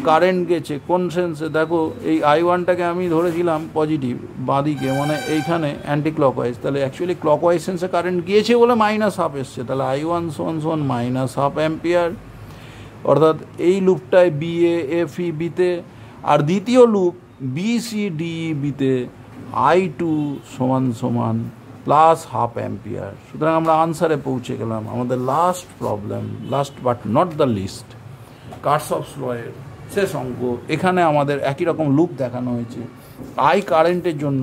কারেন্ট গেছে কোন সেন্সে? দেখো এই I1টাকে আমি ধরেছিলাম পজিটিভ বাঁদিকে, মানে এইখানে অ্যান্টি ক্লকওয়াইজ, তাহলে অ্যাকচুয়ালি ক্লকওয়াইজ সেন্সে কারেন্ট গিয়েছে বলে -½ এসছে। তাহলে I1 সমান -½ অ্যাম্পিয়ার, অর্থাৎ এই লুপটায় বি এ এফ ই বিতে, আর দ্বিতীয় loop B C D E বিতে I2 সমান +½ অ্যাম্পিয়ার। সুতরাং আমরা আনসারে পৌঁছে গেলাম। আমাদের last problem, last but not the least, Kirchhoff's লয়ের শেষ অঙ্ক। এখানে আমাদের একই রকম লুপ দেখানো হয়েছে। I কারেন্টের জন্য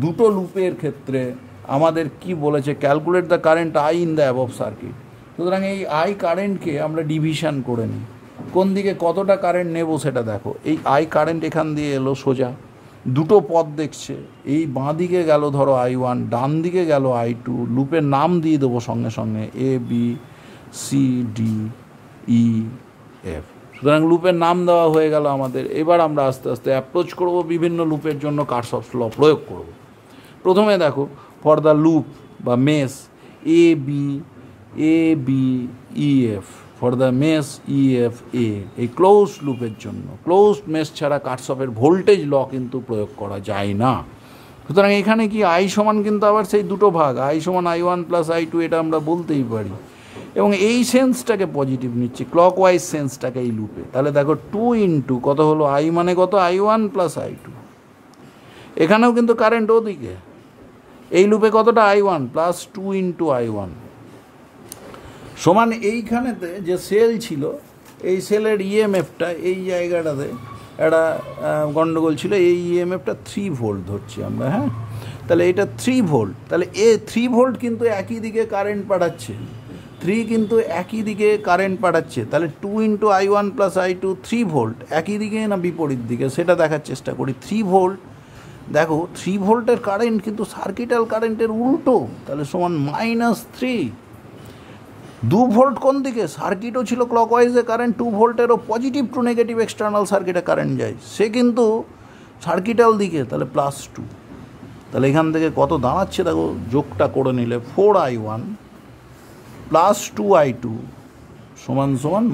দুটো লুপের ক্ষেত্রে আমাদের কি বলেছে? Calculate the current I in the above circuit. সুতরাং এই I কারেন্টকে আমরা ডিভিশন করে নিই। কোন দিকে কতটা কারেন্ট নেব সেটা দেখো। এই I কারেন্ট এখান দিয়ে এলো সোজা, দুটো পথ দেখছে, এই বাঁ দিকে গেল ধরো I1, ডান দিকে গেল I2। লুপের নাম দিয়ে দেবো সঙ্গে সঙ্গে A B C D E F। সুতরাং লুপের নাম দেওয়া হয়ে গেল আমাদের। এবার আমরা আস্তে আস্তে অ্যাপ্রোচ করব, বিভিন্ন লুপের জন্য কারশফস ল প্রয়োগ করব। প্রথমে দেখো ফর দ্য লুপ বা mesh A B E F, for the mesh E F A, এই ক্লোজ লুপের জন্য ক্লোজড মেস ছাড়া কারশফের ভোল্টেজ ল কিন্তু প্রয়োগ করা যায় না। সুতরাং এখানে কি I সমান কিন্তু আবার সেই দুটো ভাগ, I সমান I1 + I2, এটা আমরা বলতেই পারি। এবং এই সেন্সটাকে পজিটিভ নিচ্ছি, ক্লকওয়াইজ সেন্সটাকে এই লুপে। তাহলে দেখো 2 × কত হলো? I মানে কত? I1 + I2। এখানেও কিন্তু কারেন্ট ওদিকে, এই লুপে কতটা? I1 + 2 × I1 সমান এইখানেতে যে সেল ছিল, এই সেলের ইএমএফটা এই জায়গাটাতে একটা গন্ডগোল ছিল, এই ইএমএফটা 3 ভোল্ট ধরছি আমরা। হ্যাঁ, তাহলে এটা 3 ভোল্ট, তাহলে 3 ভোল্ট কিন্তু একই দিকে কারেন্ট পাঠাচ্ছে, 3 কিন্তু একই দিকে কারেন্ট পাঠাচ্ছে। তাহলে 2 × I1 + I2, 3 ভোল্ট একই দিকে না বিপরীত দিকে সেটা দেখার চেষ্টা করি। 3 ভোল্ট, দেখো 3 ভোল্টের কারেন্ট কিন্তু সার্কিটাল কারেন্টের উল্টো, তাহলে সমান -3। 2 ভোল্ট কোন দিকে? সার্কিটও ছিল ক্লকওয়াইজে কারেন্ট 2 ভোল্টেরও পজিটিভ টু নেগেটিভ এক্সটার্নাল সার্কিটে কারেন্ট যায়, সে কিন্তু সার্কিটাল দিকে, তাহলে +2। তাহলে এখান থেকে কত দাঁড়াচ্ছে দেখো, যোগটা করে নিলে 4I1 + 2I2 সমান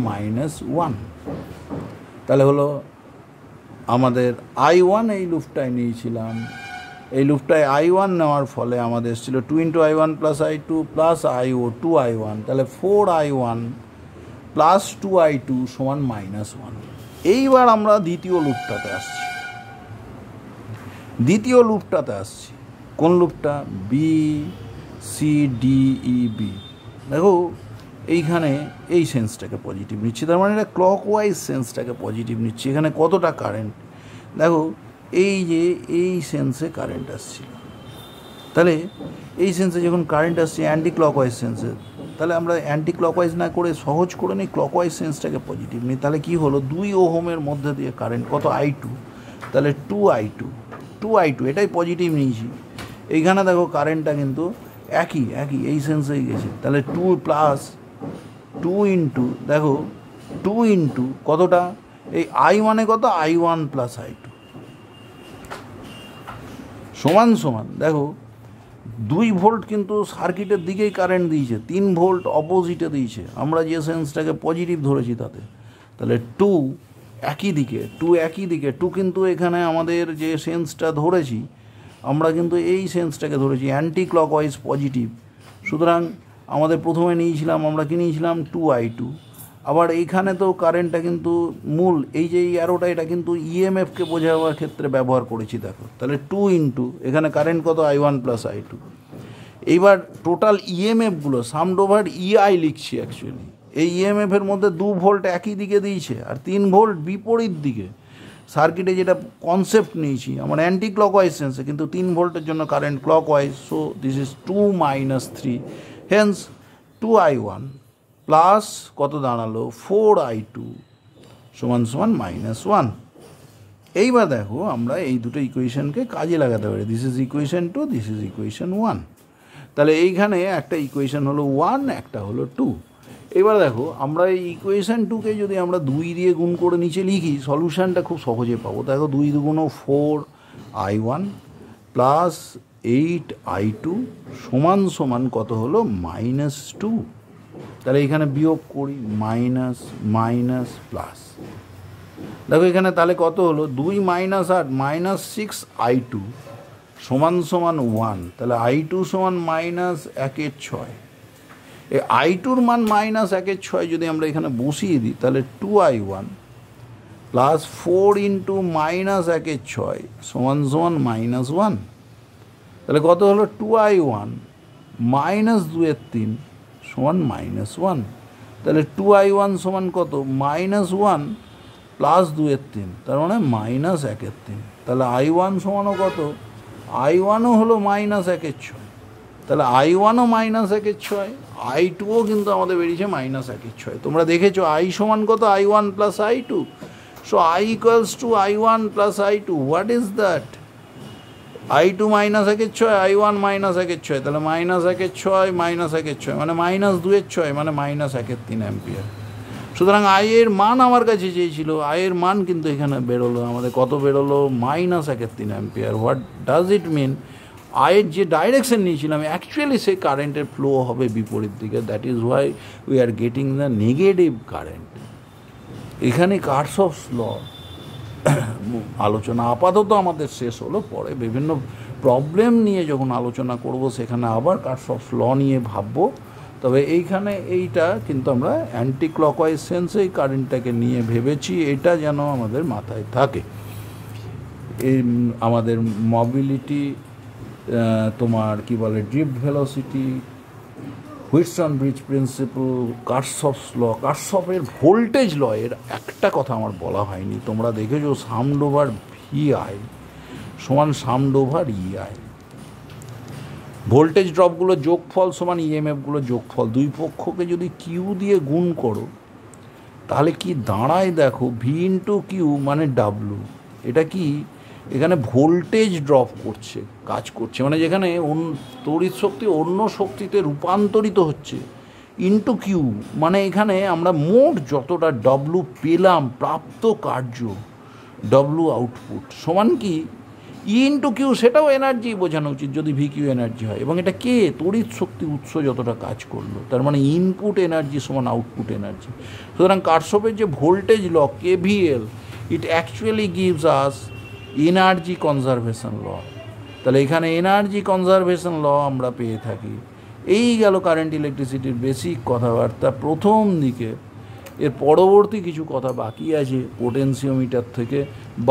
-1। তাহলে হলো আমাদের I1 এই লুপটায় নিয়েছিলাম, এই লুপটায় I1 নেওয়ার ফলে আমাদের এসেছিল 2 × I1 + I2 + 2I1, তাহলে 4I1 + 2I2 সমান -1। এইবার আমরা দ্বিতীয় লুপটাতে আসছি। কোন লুপটা? B C D E B. দেখো এইখানে এই সেন্সটাকে পজিটিভ নিচ্ছি, তার মানে এটা ক্লকওয়াইজ সেন্সটাকে পজিটিভ নিচ্ছি। এখানে কতটা কারেন্ট দেখো, এই যে এই সেন্সে কারেন্ট আসছিল, তাহলে এই সেন্সে যখন কারেন্ট আসছে অ্যান্টি ক্লকওয়াইজ সেন্সে, তাহলে আমরা অ্যান্টি ক্লকওয়াইজ না করে সহজ করে নিই, ক্লকওয়াইজ সেন্সটাকে পজিটিভ নিই। তাহলে কি হলো? 2 ওহমের মধ্যে দিয়ে কারেন্ট কত? I2, তাহলে 2I2 এটাই পজিটিভ নিয়েছি। এইখানে দেখো কারেন্টটা কিন্তু একই এই সেন্সেই গেছে, তাহলে 2 + 2 × দেখো 2 × কতটা? এই I মানে কত? I1 + I2 সমান দেখো 2 ভোল্ট কিন্তু সার্কিটের দিকেই কারেন্ট দিয়েছে, 3 ভোল্ট অপোজিটে দিয়েছে, আমরা যে সেন্সটাকে পজিটিভ ধরেছি তাতে। তাহলে 2 একই দিকে 2 কিন্তু এখানে আমাদের যে সেন্সটা ধরেছি আমরা কিন্তু এই সেন্সটাকে ধরেছি অ্যান্টি ক্লকওয়াইজ পজিটিভ। সুতরাং আমাদের প্রথমে আমরা নিয়েছিলাম 2I2। আবার এইখানে তো কারেন্টটা কিন্তু মূল এই যে অ্যারোটা, এটা কিন্তু ইএমএফকে বোঝাবার ক্ষেত্রে ব্যবহার করেছি। দেখো তাহলে 2 × এখানে কারেন্ট কত? I1 + I2। এইবার টোটাল ইএমএফগুলো সামড ওভার ইআই লিখছি অ্যাকচুয়ালি। এই ইএমএফের মধ্যে 2 ভোল্ট একই দিকে দিয়েছে আর 3 ভোল্ট বিপরীত দিকে। সার্কিটে যেটা কনসেপ্ট নিয়েছি আমার অ্যান্টি ক্লকওয়াইজ সেন্সে, কিন্তু 3 ভোল্টের জন্য current clockwise. So this is 2 - 3, hence 2i1 plus কত দাঁড়ালো 4i2 = -1। এইবার দেখো আমরা এই দুটো ইকুয়েশনকে কাজে লাগাতে পারি। This is equation 2, this is equation 1। তাহলে এইখানে একটা ইকুয়েশন হলো 1, একটা হলো 2। এবার দেখো আমরা এই ইকুয়েশন 2কে যদি আমরা 2 দিয়ে গুণ করে নিচে লিখি সলিউশনটা খুব সহজে পাবো। দেখো 2 × 2 = 4i1 প্লাস 8i2 সমান কত হলো -2। তাহলে এখানে বিয়োগ করি মাইনাস মাইনাস প্লাস। দেখো এখানে তাহলে কত হলো 2 - 8 -6i2 = 1। তাহলে i2 -1/6। এই i2-র মান -1/6 যদি আমরা এখানে বসিয়ে দিই তাহলে 2i1 প্লাস 4 × -1/6 = -1। তাহলে কত হলো 2i1 -2/3 = -1। তাহলে 2i1 সমান কত -1 প্লাস 2/3, তার মানে -1/3। তাহলে i1 সমানও কত, i1ও হলো -1/6। তাহলে i1ও -1/6, i2ও কিন্তু আমাদের বেরিয়েছে -1/6। তোমরা দেখেছো i সমান কত i1 plus i2। So i = i1 plus i2। What is that? i2 -1/6, i1 -1/6। তাহলে -1/6 -1/6 মানে -2/6 মানে -1/3 অ্যাম্পিয়ার। সুতরাং আই এর মান আমার কাছে চেয়েছিল, আয়ের মান কিন্তু এখানে বেরোলো আমাদের কত বেরোলো -1/3 অ্যাম্পিয়ার। হোয়াট ডাজ ইট মিন? আয়ের যে ডাইরেকশন নিয়েছিলাম অ্যাকচুয়ালি সেই কারেন্টের ফ্লো হবে বিপরীত দিকে। That is why we are getting the negative current. এখানে কার্শফস ল আলোচনা আপাতত আমাদের শেষ হলো। পরে বিভিন্ন প্রবলেম নিয়ে যখন আলোচনা করব সেখানে আবার কার্শফস ল নিয়ে ভাববো। তবে এইখানে এইটা কিন্তু আমরা অ্যান্টি ক্লকওয়াইজ সেন্সে এই কারেন্টটাকে নিয়ে ভেবেছি, এটা যেন আমাদের মাথায় থাকে। এই আমাদের মোবিলিটি, তোমার কি বলে drift velocity, Wheatstone bridge principle, Kirchhoff's law, কার্শফের ভোল্টেজ ল এর একটা কথা আমার বলা হয়নি। তোমরা দেখেছো সামড ওভার ভিআই সমান সামড ওভার ইআই। ভোল্টেজ ড্রপগুলো যোগফল সমান ইএমএফগুলো যোগফল। দুই পক্ষকে যদি কিউ দিয়ে গুণ করো তাহলে কি দাঁড়ায় দেখো ভি × কিউ মানে ডাব্লু। এটা কি এখানে ভোল্টেজ ড্রপ করছে, কাজ করছে, মানে যেখানে তড়িৎ শক্তি অন্য শক্তিতে রূপান্তরিত হচ্ছে ইন্টু কিউ, মানে এখানে আমরা মোট যতটা ডব্লু পেলাম প্রাপ্ত কার্য ডব্লু আউটপুট সমান কি ই × কিউ, সেটাও এনার্জি বোঝানো উচিত যদি ভি কিউ এনার্জি হয়। এবং এটা কে তড়িৎ শক্তি উৎস যতটা কাজ করলো, তার মানে ইনপুট এনার্জি সমান আউটপুট এনার্জি। সুতরাং কার্শফের যে voltage law KVL, it actually gives us energy conservation law. তাহলে এখানে এনার্জি কনজারভেশন ল আমরা পেয়ে থাকি। এই গেল কারেন্ট ইলেকট্রিসিটির বেসিক কথাবার্তা প্রথম দিকে। এর পরবর্তী কিছু কথা বাকি আছে পোটেনশিওমিটার থেকে,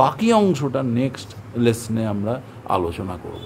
বাকি অংশটা নেক্সট লেসনে আমরা আলোচনা করব।